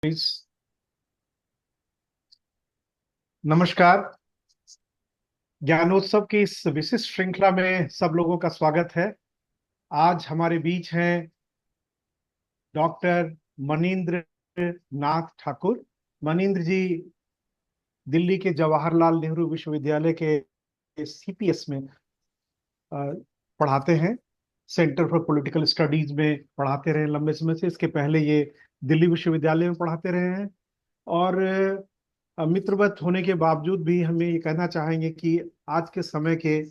Please. नमस्कार। ज्ञानोत्सव की इस विशिष्ट श्रृंखला में सब लोगों का स्वागत है। आज हमारे बीच हैं डॉक्टर मनींद्र नाथ ठाकुर। मनींद्र जी दिल्ली के जवाहरलाल नेहरू विश्वविद्यालय के सीपीएस में अ, पढ़ाते हैं। सेंटर फॉर पॉलिटिकल स्टडीज में पढ़ाते रहे लंबे समय से। इसके पहले ये दिल्ली विश्वविद्यालय में पढ़ाते रहे हैं। और मित्रवत होने के बावजूद भी हमें ये कहना चाहेंगे कि आज के समय के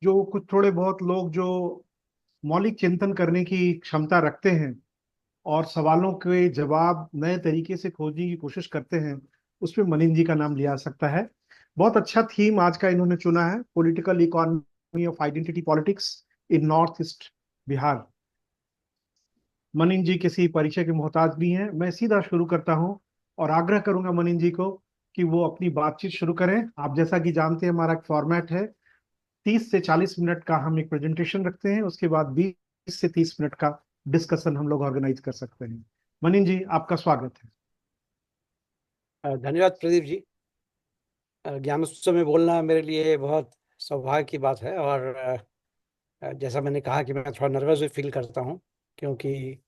जो कुछ थोड़े बहुत लोग जो मौलिक चिंतन करने की क्षमता रखते हैं और सवालों के जवाब नए तरीके से खोजने की कोशिश करते हैं, उसमें मनिंदर जी का नाम लिया जा सकता है। बहुत अच्छा थीम आज का इन्होंने चुना है, political economy of identity politics in North East Bihar. Maninder ji किसी परिचय के मोहताज भी हैं। मैं सीधा शुरू करता हूं और आग्रह करूंगा मनिंदर जी को कि वो अपनी बातचीत शुरू करें। आप जैसा कि जानते हैं, हमारा एक फॉर्मेट है, 30 से 40 मिनट का हम एक प्रेजेंटेशन रखते हैं, उसके बाद 20 से 30 मिनट का डिस्कशन हम लोग ऑर्गेनाइज कर सकते हैं। मनीन जी, आपका स्वागत है। धन्यवाद प्रदीप जी। ज्ञान उत्सव में बोलना मेरे लिए बहुत सौभाग्य की बात है। और जैसा मैंने कहा कि मैं थोड़ा नर्वस भी फील करता हूँ, क्योंकि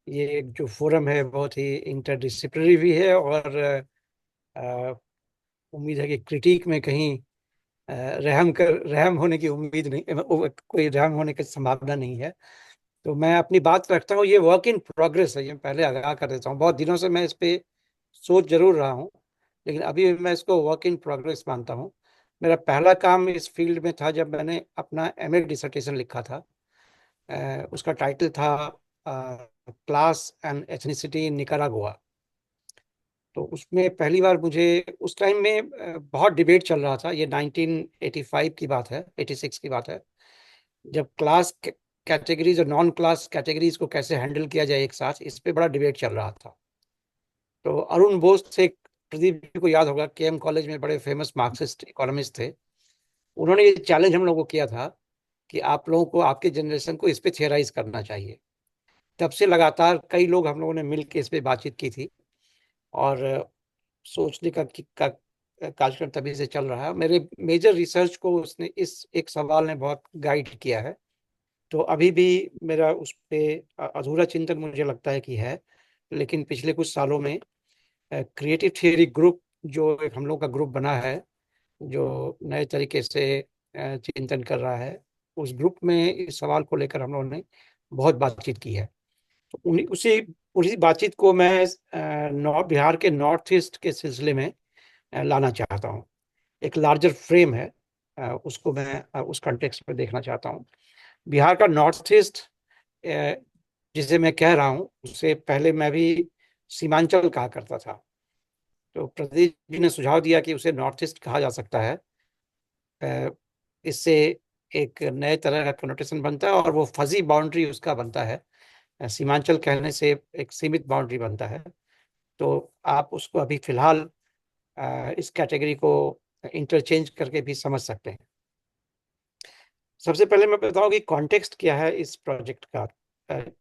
ये एक जो फोरम है बहुत ही इंटरडिसिप्लिनरी भी है। और अ, उम्मीद है कि क्रिटिक में कहीं रहम होने की उम्मीद नहीं, कोई रहम होने की संभावना नहीं है। तो मैं अपनी बात रखता हूँ, ये वर्क इन प्रोग्रेस है, ये पहले आगाह कर देता हूँ। बहुत दिनों से मैं इस पे सोच जरूर रहा हूँ, लेकिन अभी मैं इसको वर्क इन प्रोग्रेस मानता हूँ। मेरा पहला काम इस फील्ड में था जब मैंने अपना एमए डिसर्टेशन लिखा था। उसका टाइटल था class and ethnicity in Nicaragua. तो उसमें पहली बार मुझे उस टाइम में बहुत डिबेट चल रहा था। ये 1985 की बात है, 86 की बात है, जब क्लास कैटेगरीज और नॉन क्लास कैटेगरीज को कैसे हैंडल किया जाए एक साथ, इस पे बड़ा डिबेट चल रहा था। तो अरुण बोस थे, प्रदीप जी को याद होगा, केएम कॉलेज में बड़े फेमस मार्क्सिस्ट इकोनॉमिस्ट थे। उन्होंने ये चैलेंज हम लोगों को किया था कि आप लोगों को, आपके जनरेशन को इस पे थियराइज करना चाहिए। तब से लगातार कई लोग हम लोगों ने मिल के इस पे बातचीत की थी। और सोचने का कार्यक्रम तभी से चल रहा है। मेरे मेजर रिसर्च को उसने, इस एक सवाल ने बहुत गाइड किया है। तो अभी भी मेरा उस पे अधूरा चिंतन मुझे लगता है कि है। लेकिन पिछले कुछ सालों में क्रिएटिव थियरी ग्रुप, जो एक हम लोग का ग्रुप बना है, जो नए तरीके से चिंतन कर रहा है, उस ग्रुप में इस सवाल को लेकर हम लोगों ने बहुत बातचीत की है। तो उन्हीं उसी उसी बातचीत को मैं नॉर्थ बिहार के नॉर्थ ईस्ट के सिलसिले में लाना चाहता हूँ। एक लार्जर फ्रेम है, उसको मैं उस कॉन्टेक्स्ट में देखना चाहता हूँ। बिहार का नॉर्थ ईस्ट, जिसे मैं कह रहा हूँ, उससे पहले मैं भी सीमांचल कहा करता था। तो प्रदीप जी ने सुझाव दिया कि उसे नॉर्थ ईस्ट कहा जा सकता है। अ, इससे एक नए तरह का कनोटेशन बनता है और वो फजी बाउंड्री उसका बनता है। सीमांचल कहने से एक सीमित बाउंड्री बनता है। तो आप उसको अभी फिलहाल इस कैटेगरी को इंटरचेंज करके भी समझ सकते हैं। सबसे पहले मैं बताऊं कि कॉन्टेक्स्ट क्या है इस प्रोजेक्ट का।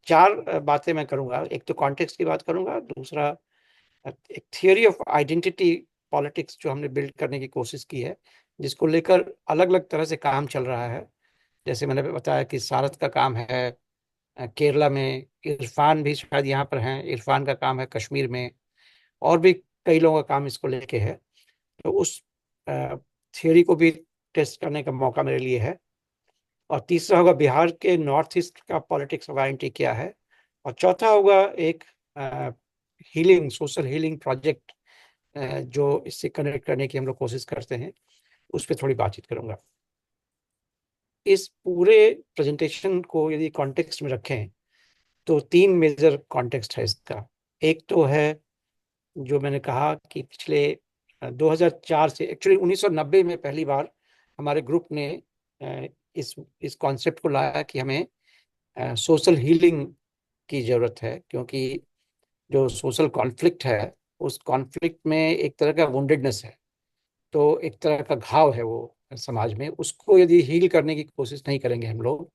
चार बातें मैं करूंगा। एक तो कॉन्टेक्स्ट की बात करूंगा, दूसरा एक थियोरी ऑफ आइडेंटिटी पॉलिटिक्स जो हमने बिल्ड करने की कोशिश की है, जिसको लेकर अलग अलग तरह से काम चल रहा है। जैसे मैंने बताया कि सारथ का काम है केरला में, इरफान भी शायद यहाँ पर हैं, इरफान का काम है कश्मीर में, और भी कई लोगों का काम इसको लेके है। तो उस थियोरी को भी टेस्ट करने का मौका मेरे लिए है। और तीसरा होगा बिहार के नॉर्थ ईस्ट का पॉलिटिक्स ऑफ आइडेंटिटी क्या है। और चौथा होगा एक हीलिंग, सोशल हीलिंग प्रोजेक्ट जो इससे कनेक्ट करने की हम लोग कोशिश करते हैं, उस पर थोड़ी बातचीत करूंगा। इस पूरे प्रेजेंटेशन को यदि कॉन्टेक्स्ट में रखें तो तीन मेजर कॉन्टेक्स्ट है इसका। एक तो है जो मैंने कहा कि पिछले 2004 से, एक्चुअली 1990 में पहली बार हमारे ग्रुप ने अ, इस इस कॉन्सेप्ट को लाया कि हमें सोशल हीलिंग की जरूरत है, क्योंकि जो सोशल कॉन्फ्लिक्ट है, उस कॉन्फ्लिक्ट में एक तरह का वुंडेडनेस है। तो एक तरह का घाव है वो समाज में, उसको यदि हील करने की कोशिश नहीं करेंगे हम लोग,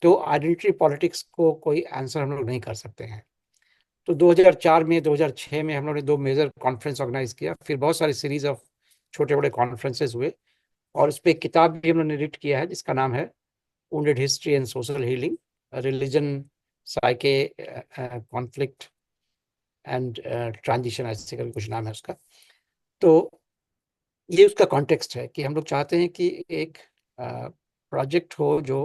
तो आइडेंटिटी पॉलिटिक्स को कोई आंसर हम लोग नहीं कर सकते हैं। तो 2004 में 2006 में हम लोगों ने 2 मेजर कॉन्फ्रेंस ऑर्गेनाइज किया, फिर बहुत सारी सीरीज ऑफ छोटे बड़े कॉन्फ्रेंसेस हुए, और उस पर एक किताब भी हम लोगों ने रिट किया है जिसका नाम है wounded history and social healing, religion, साइके, conflict and transition, ऐसे करके कुछ नाम है उसका। तो ये उसका कॉन्टेक्स्ट है कि हम लोग चाहते हैं कि एक प्रोजेक्ट हो जो,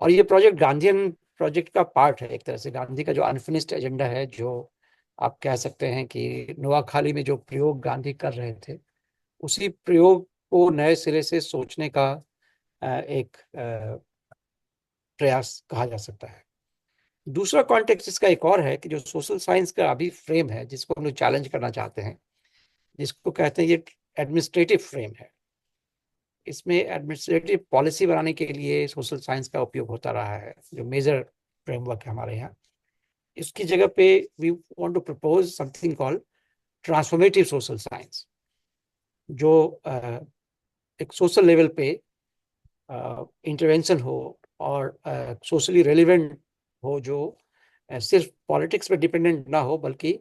और ये प्रोजेक्ट गांधीयन प्रोजेक्ट का पार्ट है, एक तरह से गांधी का जो अनफिनिश्ड एजेंडा है, जो आप कह सकते हैं कि नोआखाली में जो प्रयोग गांधी कर रहे थे, उसी प्रयोग को नए सिरे से सोचने का एक प्रयास कहा जा सकता है। दूसरा कॉन्टेक्स्ट इसका एक और है कि जो सोशल साइंस का अभी फ्रेम है, जिसको हम लोग चैलेंज करना चाहते हैं, जिसको कहते हैं ये एडमिनिस्ट्रेटिव फ्रेम है। इसमें एडमिनिस्ट्रेटिव पॉलिसी बनाने के लिए सोशल साइंस का उपयोग होता रहा है, जो मेजर फ्रेमवर्क है हमारे यहाँ। इसकी जगह पे we want to propose something called transformative social science, जो एक सोशल लेवल पे इंटरवेंशन हो और सोशली रेलिवेंट हो, जो सिर्फ पॉलिटिक्स पे डिपेंडेंट ना हो, बल्कि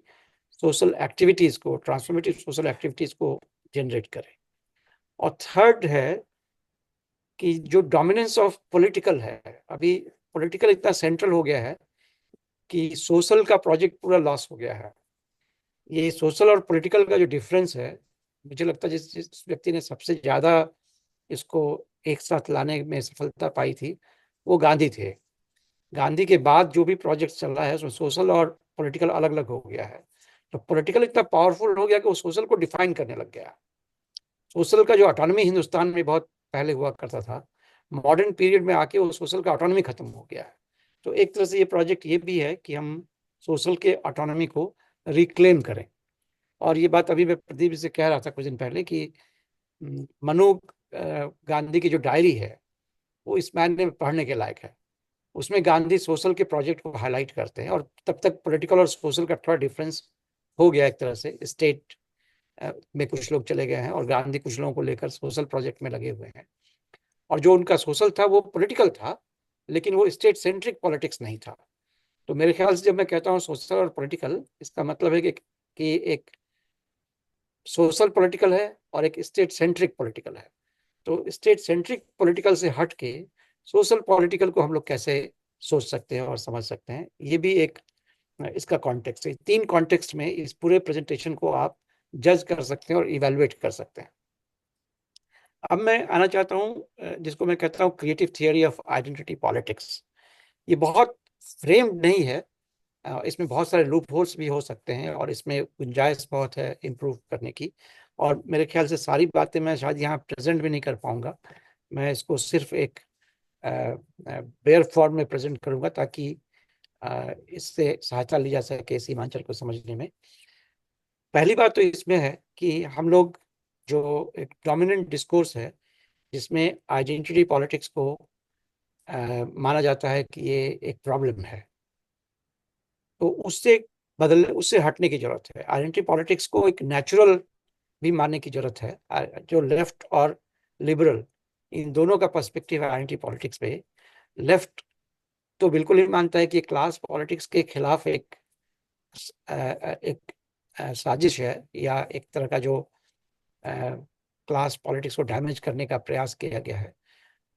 सोशल एक्टिविटीज को, ट्रांसफॉर्मेटिव सोशल एक्टिविटीज को जनरेट करे। और थर्ड है कि जो डोमिनेंस ऑफ पॉलिटिकल है, अभी पॉलिटिकल इतना सेंट्रल हो गया है कि सोशल का प्रोजेक्ट पूरा लॉस हो गया है। ये सोशल और पॉलिटिकल का जो डिफरेंस है, मुझे लगता है जिस जिस व्यक्ति ने सबसे ज्यादा इसको एक साथ लाने में सफलता पाई थी, वो गांधी थे। गांधी के बाद जो भी प्रोजेक्ट चल रहा है उसमें सोशल और पॉलिटिकल अलग अलग हो गया है। तो पॉलिटिकल इतना पावरफुल हो गया कि वो सोशल को डिफाइन करने लग गया। सोशल का जो ऑटोनॉमी हिंदुस्तान में बहुत पहले हुआ करता था, मॉडर्न पीरियड में आके वो सोशल का ऑटोनॉमी खत्म हो गया है। तो एक तरह से ये प्रोजेक्ट ये भी है कि हम सोशल के ऑटोनॉमी को रिक्लेम करें। और ये बात अभी मैं प्रदीप जी से कह रहा था कुछ दिन पहले कि मनु गांधी की जो डायरी है, वो इस मायने में पढ़ने के लायक है। उसमें गांधी सोशल के प्रोजेक्ट को हाईलाइट करते हैं, और तब तक पॉलिटिकल और सोशल का थोड़ा डिफरेंस हो गया एक तरह से। स्टेट में कुछ लोग चले गए हैं और गांधी कुछ लोगों को लेकर सोशल प्रोजेक्ट में लगे हुए हैं, और जो उनका सोशल था वो पॉलिटिकल था, लेकिन वो स्टेट सेंट्रिक पॉलिटिक्स नहीं था। तो मेरे ख्याल से जब मैं कहता हूँ सोशल और पॉलिटिकल, इसका मतलब है कि एक सोशल पॉलिटिकल है और एक स्टेट सेंट्रिक पॉलिटिकल है। तो स्टेट सेंट्रिक पॉलिटिकल से हट के सोशल पॉलिटिकल को हम लोग कैसे सोच सकते हैं और समझ सकते हैं, ये भी एक इसका कॉन्टेक्स्ट है। 3 कॉन्टेक्स्ट में इस पूरे प्रेजेंटेशन को आप जज कर सकते हैं और इवेलुएट कर सकते हैं। अब मैं आना चाहता हूँ जिसको मैं कहता हूँ creative theory of identity politics. ये बहुत फ्रेम्ड नहीं है, इसमें बहुत सारे लूप होल्स भी हो सकते हैं, और इसमें गुंजाइश बहुत है इम्प्रूव करने की। और मेरे ख्याल से सारी बातें मैं शायद यहाँ प्रेजेंट भी नहीं कर पाऊंगा। मैं इसको सिर्फ एक बेयर फॉर्म में प्रेजेंट करूंगा, ताकि इससे सहायता ली जा सके सीमांचल को समझने में। पहली बात तो इसमें है कि हम लोग जो एक डोमिनेंट डिस्कोर्स है, जिसमें आइडेंटिटी पॉलिटिक्स को माना जाता है कि ये एक प्रॉब्लम है, तो उससे उससे हटने की जरूरत है। आइडेंटिटी पॉलिटिक्स को एक नेचुरल भी मानने की जरूरत है। जो लेफ्ट और लिबरल, इन दोनों का पर्सपेक्टिव है आइडेंटिटी पॉलिटिक्स पे। लेफ्ट तो बिल्कुल ही मानता है कि क्लास पॉलिटिक्स के खिलाफ एक साजिश है, या एक तरह का जो क्लास पॉलिटिक्स को डैमेज करने का प्रयास किया गया है।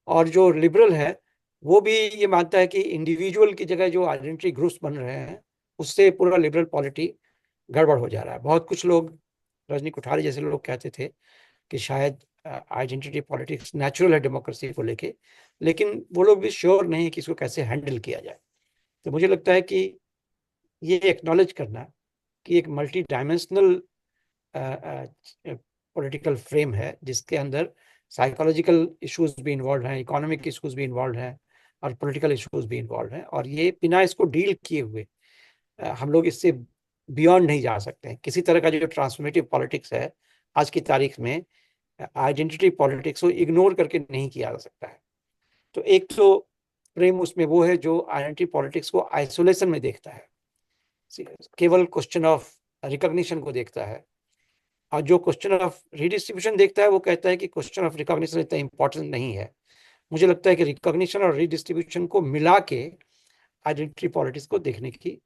और जो लिबरल है, वो भी ये मानता है कि इंडिविजुअल की जगह जो आइडेंटिटी ग्रुप्स बन रहे हैं, उससे पूरा लिबरल पॉलिटी गड़बड़ हो जा रहा है। बहुत कुछ लोग, रजनी कोठारी जैसे लोग कहते थे कि शायद आइडेंटिटी पॉलिटिक्स नेचुरल है डेमोक्रेसी को लेके, लेकिन वो लोग भी श्योर नहीं कि इसको कैसे हैंडल किया जाए। तो मुझे लगता है कि ये एक्नॉलेज करना कि एक मल्टी डायमेंशनल पॉलिटिकल फ्रेम है, जिसके अंदर साइकोलॉजिकल इश्यूज भी इन्वॉल्व हैं, इकोनॉमिक इश्यूज भी इन्वॉल्व हैं, और पॉलिटिकल इश्यूज भी इन्वॉल्व हैं, और ये बिना इसको डील किए हुए हम लोग इससे बियॉन्ड नहीं जा सकते हैं। किसी तरह का जो ट्रांसफॉर्मेटिव पॉलिटिक्स है आज की तारीख में, आइडेंटिटी पॉलिटिक्स को इग्नोर करके नहीं किया जा सकता है। तो एक तो फ्रेम उसमें वो है जो आइडेंटिटी पॉलिटिक्स को आइसोलेशन में देखता है, केवल क्वेश्चन ऑफ रिकॉग्निशन को देखता है। और जो क्वेश्चन ऑफ रिडिस्ट्रीब्यूशन देखता है, वो कहता है कि क्वेश्चन ऑफ रिकॉग्निशन इतना इंपॉर्टेंट नहीं है। मुझे लगता है कि रिकॉग्निशन और रिडिस्ट्रीब्यूशन को मिला के आइडेंटिटी पॉलिटिक्स को देखने की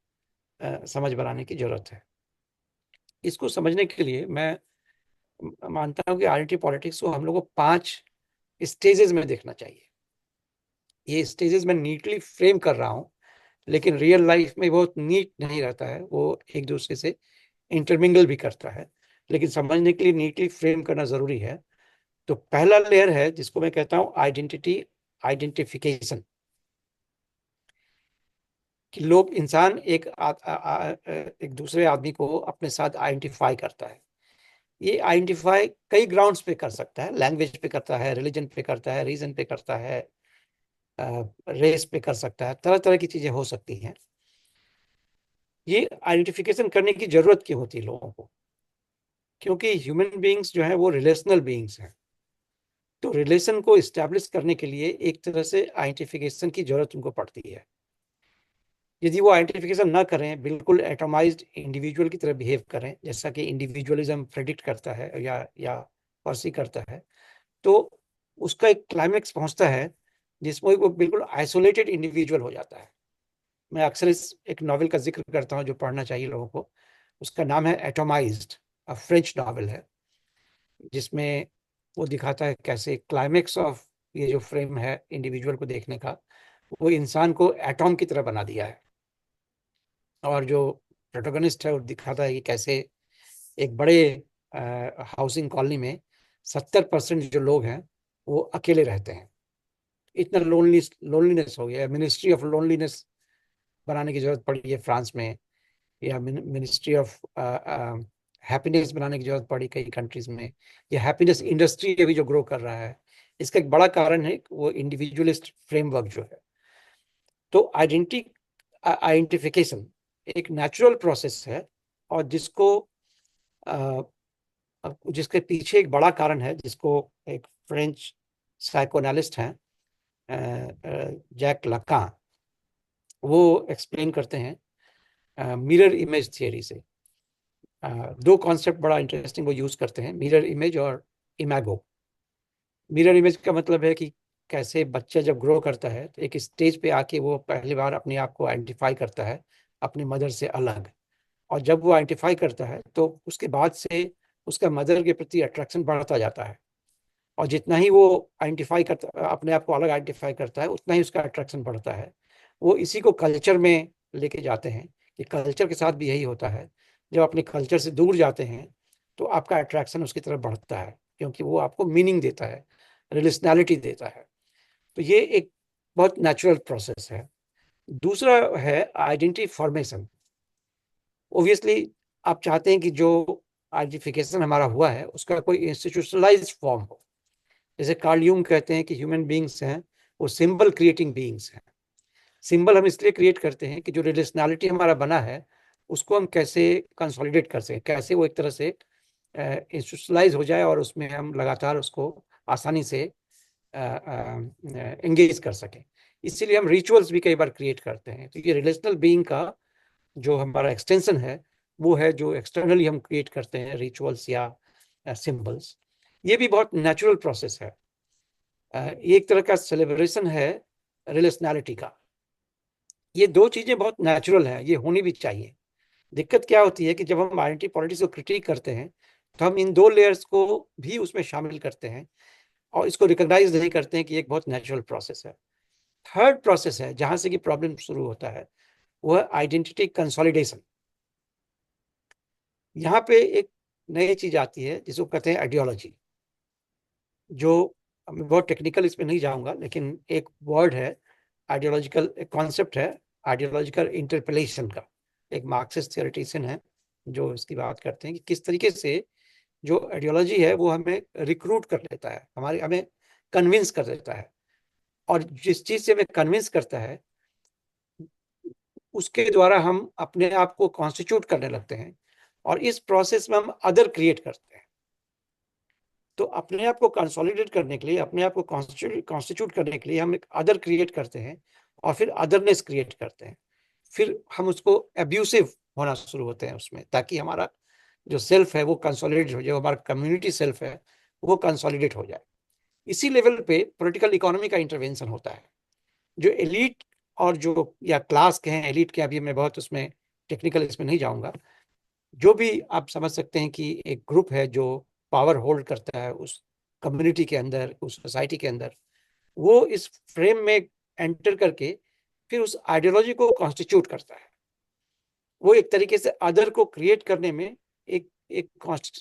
समझ बनाने की जरूरत है। इसको समझने के लिए मैं मानता हूँ कि आइडेंटिटी पॉलिटिक्स को हम लोग को 5 स्टेजेस में देखना चाहिए। ये स्टेजेस मैं नीटली फ्रेम कर रहा हूँ, लेकिन रियल लाइफ में बहुत नीट नहीं रहता है, वो एक दूसरे से इंटरमिंगल भी करता है, लेकिन समझने के लिए नीटली फ्रेम करना जरूरी है। तो पहला लेयर है जिसको मैं कहता हूँ आइडेंटिटी आइडेंटिफिकेशन, कि लोग इंसान एक दूसरे आदमी को अपने साथ आइडेंटिफाई करता है। ये आइडेंटिफाई कई ग्राउंड्स पे कर सकता है, लैंग्वेज पे करता है, रिलीजन पे करता है, रीजन पे करता है, रेस पे कर सकता है, तरह तरह की चीजें हो सकती हैं। ये आइडेंटिफिकेशन करने की जरूरत क्यों होती है लोगों को? क्योंकि ह्यूमन बीइंग्स जो है वो रिलेशनल बीइंग्स हैं। तो रिलेशन को इस्टेब्लिश करने के लिए एक तरह से आइडेंटिफिकेशन की जरूरत उनको पड़ती है। यदि वो आइडेंटिफिकेशन ना करें, बिल्कुल एटमाइज्ड इंडिविजुअल की तरह बिहेव करें, जैसा कि इंडिविजुअलिज्म प्रेडिक्ट करता है या पर्सी करता है, तो उसका एक क्लाइमेक्स पहुंचता है जिसमें वो बिल्कुल आइसोलेटेड इंडिविजुअल हो जाता है। मैं अक्सर इस एक नॉवेल का जिक्र करता हूँ जो पढ़ना चाहिए लोगों को। उसका नाम है एटोमाइज्ड, फ्रेंच नॉवेल है, जिसमें वो दिखाता है कैसे क्लाइमेक्स ऑफ ये जो फ्रेम है इंडिविजुअल को देखने का, वो इंसान को एटॉम की तरह बना दिया है। और जो प्रोटोगनिस्ट है वो दिखाता है कि कैसे एक बड़े हाउसिंग कॉलोनी में 70% जो लोग हैं वो अकेले रहते हैं। इतना लोनलीनेस हो गया, मिनिस्ट्री ऑफ लोनलीनेस बनाने की जरूरत पड़ी है फ्रांस में, या मिनिस्ट्री ऑफ हैप्पीनेस बनाने की जरूरत पड़ी कई कंट्रीज में। ये हैप्पीनेस इंडस्ट्री अभी जो ग्रो कर रहा है, इसका एक बड़ा कारण है वो इंडिविजुअलिस्ट फ्रेमवर्क जो है। तो आइडेंटिफिकेशन एक नेचुरल प्रोसेस है, और अ, जिसके पीछे एक बड़ा कारण है, जिसको एक फ्रेंच साइकोएनालिस्ट हैं जैक लकान, वो एक्सप्लेन करते हैं मिरर इमेज थियरी से। दो कॉन्सेप्ट बड़ा इंटरेस्टिंग वो यूज करते हैं, मिरर इमेज और इमेगो। मिरर इमेज का मतलब है कि कैसे बच्चा जब ग्रो करता है तो एक स्टेज पे आके वो पहली बार अपने आप को आइडेंटिफाई करता है अपनी मदर से अलग। और जब वो आइडेंटिफाई करता है तो उसके बाद से उसका मदर के प्रति अट्रैक्शन बढ़ता जाता है। और जितना ही वो आइडेंटिफाई करता, अपने आप को अलग आइडेंटिफाई करता है, उतना ही उसका अट्रैक्शन बढ़ता है। वो इसी को कल्चर में लेके जाते हैं कि कल्चर के साथ भी यही होता है। जब अपने कल्चर से दूर जाते हैं तो आपका अट्रैक्शन उसकी तरफ बढ़ता है, क्योंकि वो आपको मीनिंग देता है, रिलेशनैलिटी देता है। तो ये एक बहुत नेचुरल प्रोसेस है। दूसरा है आइडेंटिटी फॉर्मेशन। ओबियसली आप चाहते हैं कि जो आइडेंटिफिकेशन हमारा हुआ है उसका कोई इंस्टीट्यूशनलाइज्ड फॉर्म हो। जैसे कार्ल यूंग कहते हैं कि ह्यूमन बीइंग्स हैं वो सिंबल क्रिएटिंग बीइंग्स हैं। सिंबल हम इसलिए क्रिएट करते हैं कि जो रिलेशनैलिटी हमारा बना है उसको हम कैसे कंसोलिडेट कर सकें, कैसे वो एक तरह से इंस्टीट्यूशनलाइज हो जाए और उसमें हम लगातार उसको आसानी से एंगेज कर सकें। इसीलिए हम रिचुअल्स भी कई बार क्रिएट करते हैं। तो ये रिलेशनल बीइंग का जो हमारा एक्सटेंशन है वो है जो एक्सटर्नली हम क्रिएट करते हैं, रिचुअल्स या सिंबल्स। ये भी बहुत नेचुरल प्रोसेस है। एक तरह का सेलिब्रेशन है रिलेशनैलिटी का। ये दो चीजें बहुत नेचुरल हैं, ये होनी भी चाहिए। दिक्कत क्या होती है कि जब हम आइडेंटिटी पॉलिटिक्स को क्रिटिक करते हैं तो हम इन दो लेयर्स को भी उसमें शामिल करते हैं और इसको रिकॉग्नाइज नहीं करते हैं कि एक बहुत नेचुरल प्रोसेस है। थर्ड प्रोसेस है जहां से कि प्रॉब्लम शुरू होता है, वो है आइडेंटिटी कंसोलिडेशन। यहाँ पे एक नई चीज आती है जिसको कहते हैं आइडियोलॉजी। जो मैं बहुत टेक्निकल इसमें नहीं जाऊंगा, लेकिन एक वर्ड है आइडियोलॉजिकल, एक कॉन्सेप्ट है आइडियोलॉजिकल इंटरपेलेशन का। एक मार्क्सिस्ट थियोरिटिशियन है जो इसकी बात करते हैं कि किस तरीके से जो आइडियोलॉजी है वो हमें रिक्रूट कर लेता है, हमारे हमें कन्विंस कर देता है। और जिस चीज से हमें कन्विंस करता है उसके द्वारा हम अपने आप को कॉन्स्टिट्यूट करने लगते हैं, और इस प्रोसेस में हम अदर क्रिएट करते हैं। तो अपने आप को कंसोलिडेट करने के लिए, अपने आप को कॉन्स्टिट्यूट करने के लिए हम एक अदर क्रिएट करते हैं और फिर अदरनेस क्रिएट करते हैं। फिर हम उसको एब्यूसिव होना शुरू होते हैं उसमें, ताकि हमारा जो सेल्फ है वो कंसोलिडेट हो जाए, हमारा कम्युनिटी सेल्फ है वो कंसोलिडेट हो जाए। इसी लेवल पे पॉलिटिकल इकोनॉमी का इंटरवेंशन होता है। जो एलिट और जो या क्लास के हैं, एलिट के अभी मैं बहुत उसमें टेक्निकल इसमें नहीं जाऊंगा। जो भी आप समझ सकते हैं कि एक ग्रुप है जो पावर होल्ड करता है उस कम्युनिटी के अंदर, उस सोसाइटी के अंदर, वो इस फ्रेम में एंटर करके फिर उस आइडियोलॉजी को कॉन्स्टिट्यूट करता है। वो एक तरीके से अदर को क्रिएट करने में एक एक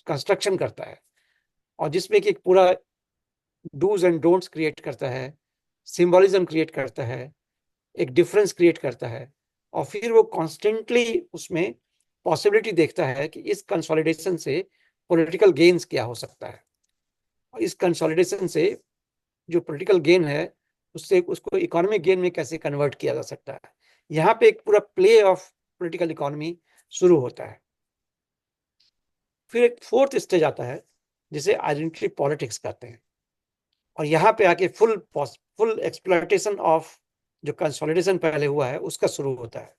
कंस्ट्रक्शन करता है, और जिसमें कि एक पूरा डूज एंड डोंट्स क्रिएट करता है, सिंबलिज्म क्रिएट करता है, एक डिफरेंस क्रिएट करता है, और फिर वो कॉन्स्टेंटली उसमें पॉसिबिलिटी देखता है कि इस कंसोलिडेशन से पॉलिटिकल गेन्स क्या हो सकता है, और इस कंसोलिडेशन से जो पॉलिटिकल गेन है उससे उसको इकोनॉमिक गेन में कैसे कन्वर्ट किया जा सकता है। यहाँ पे एक पूरा प्ले ऑफ पॉलिटिकल इकोनॉमी शुरू होता है। फिर एक फोर्थ स्टेज आता है जिसे आइडेंटिटी पॉलिटिक्स कहते हैं, और यहाँ पे आके फुल एक्सप्लॉयटेशन ऑफ जो कंसोलिडेशन पहले हुआ है उसका शुरू होता है।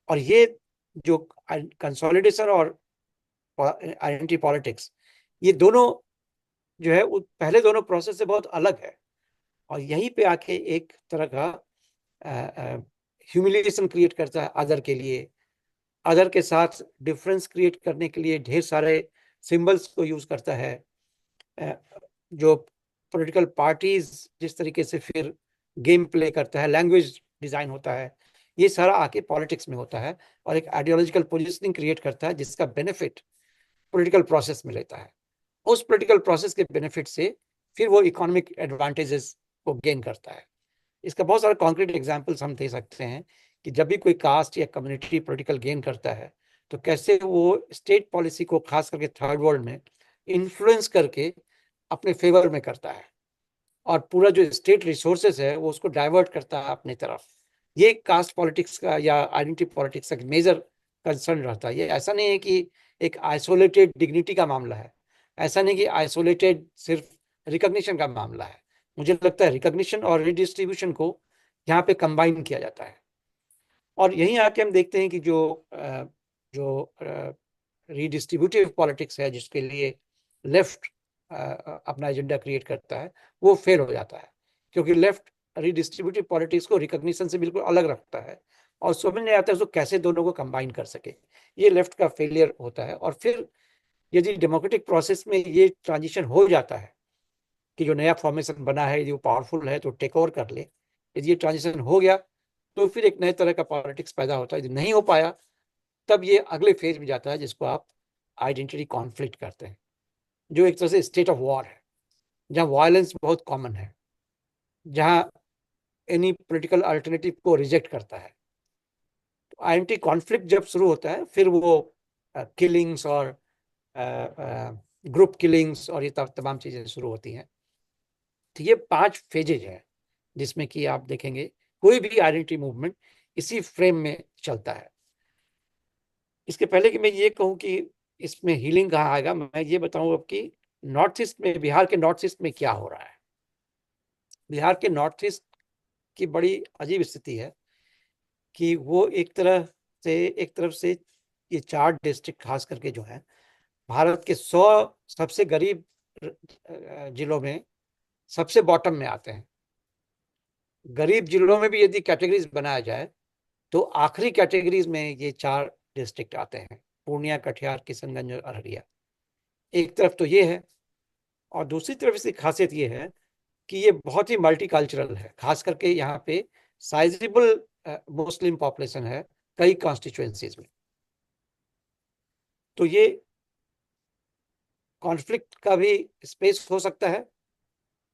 और ये जो कंसोलिडेशन और आइडेंटिटी पॉलिटिक्स, ये दोनों जो है पहले दोनों प्रोसेस से बहुत अलग है, और यहीं पे आके एक तरह का ह्यूमिलिएशन क्रिएट करता है अदर के लिए। अदर के साथ डिफरेंस क्रिएट करने के लिए ढेर सारे सिंबल्स को यूज करता है। जो पॉलिटिकल पार्टीज जिस तरीके से फिर गेम प्ले करता है, लैंग्वेज डिजाइन होता है, ये सारा आके पॉलिटिक्स में होता है, और एक आइडियोलॉजिकल पोजिशनिंग क्रिएट करता है जिसका बेनिफिट पॉलिटिकल प्रोसेस में लेता है। उस पॉलिटिकल प्रोसेस के बेनिफिट से फिर वो इकोनॉमिक एडवांटेजेस को गेन करता है। इसका बहुत सारा कॉन्क्रीट एग्जाम्पल्स हम दे सकते हैं कि जब भी कोई कास्ट या कम्युनिटी पॉलिटिकल गेन करता है तो कैसे वो स्टेट पॉलिसी को खास करके थर्ड वर्ल्ड में इन्फ्लुएंस करके अपने फेवर में करता है, और पूरा जो स्टेट रिसोर्सेज है वो उसको डाइवर्ट करता है अपनी तरफ। ये कास्ट पॉलिटिक्स का या आइडेंटिटी पॉलिटिक्स का मेजर कंसर्न रहता है। ये ऐसा नहीं है कि एक आइसोलेटेड डिग्निटी का मामला है, ऐसा नहीं कि आइसोलेटेड सिर्फ रिकॉग्निशन का मामला है। मुझे लगता है रिकॉग्निशन और रिडिस्ट्रीब्यूशन को यहाँ पे कंबाइन किया जाता है। और यहीं आके हम देखते हैं कि जो रीडिस्ट्रीब्यूटिव पॉलिटिक्स है जिसके लिए लेफ्ट अपना एजेंडा क्रिएट करता है, वो फेल हो जाता है, क्योंकि लेफ्ट रीडिस्ट्रीब्यूटिव पॉलिटिक्स को रिकॉग्निशन से बिल्कुल अलग रखता है, और समझ नहीं आता है उसको कैसे दोनों को कंबाइन कर सके। ये लेफ्ट का फेलियर होता है। और फिर यदि डेमोक्रेटिक प्रोसेस में ये ट्रांजिशन हो जाता है कि जो नया फॉर्मेशन बना है यदि वो पावरफुल है तो टेक ओवर कर ले, यदि ये ट्रांजिशन हो गया तो फिर एक नए तरह का पॉलिटिक्स पैदा होता है। यदि नहीं हो पाया तब ये अगले फेज में जाता है जिसको आप आइडेंटिटी कॉन्फ्लिक्ट करते हैं, जो एक तरह से स्टेट ऑफ वॉर है, जहाँ वायलेंस बहुत कॉमन है, जहाँ एनी पॉलिटिकल अल्टरनेटिव को रिजेक्ट करता है। तो आइडेंटिटी कॉन्फ्लिक्ट जब शुरू होता है फिर वो किलिंग्स और ग्रुप किलिंग्स और ये तमाम चीजें शुरू होती हैं। तो ये 5 फेजेज है जिसमें कि आप देखेंगे कोई भी आइडेंटिटी मूवमेंट इसी फ्रेम में चलता है। इसके पहले कि मैं ये कहूँ कि इसमें हीलिंग कहाँ आएगा, मैं ये बताऊं अब कि नॉर्थ ईस्ट में, बिहार के नॉर्थ ईस्ट में क्या हो रहा है। बिहार के नॉर्थ ईस्ट की बड़ी अजीब स्थिति है कि वो एक तरफ से ये 4 डिस्ट्रिक्ट खास करके जो है भारत के 100 सबसे गरीब जिलों में सबसे बॉटम में आते हैं। गरीब जिलों में भी यदि कैटेगरीज बनाया जाए तो आखिरी कैटेगरीज में ये 4 डिस्ट्रिक्ट आते हैं, पूर्णिया, कटिहार, किशनगंज और अररिया। एक तरफ तो ये है, और दूसरी तरफ इसकी खासियत ये है कि ये बहुत ही मल्टीकल्चरल है। खास करके यहाँ पे साइजेबल मुस्लिम पॉपुलेशन है कई कॉन्स्टिट्यूएंसीज में। तो ये कॉन्फ्लिक्ट का भी स्पेस हो सकता है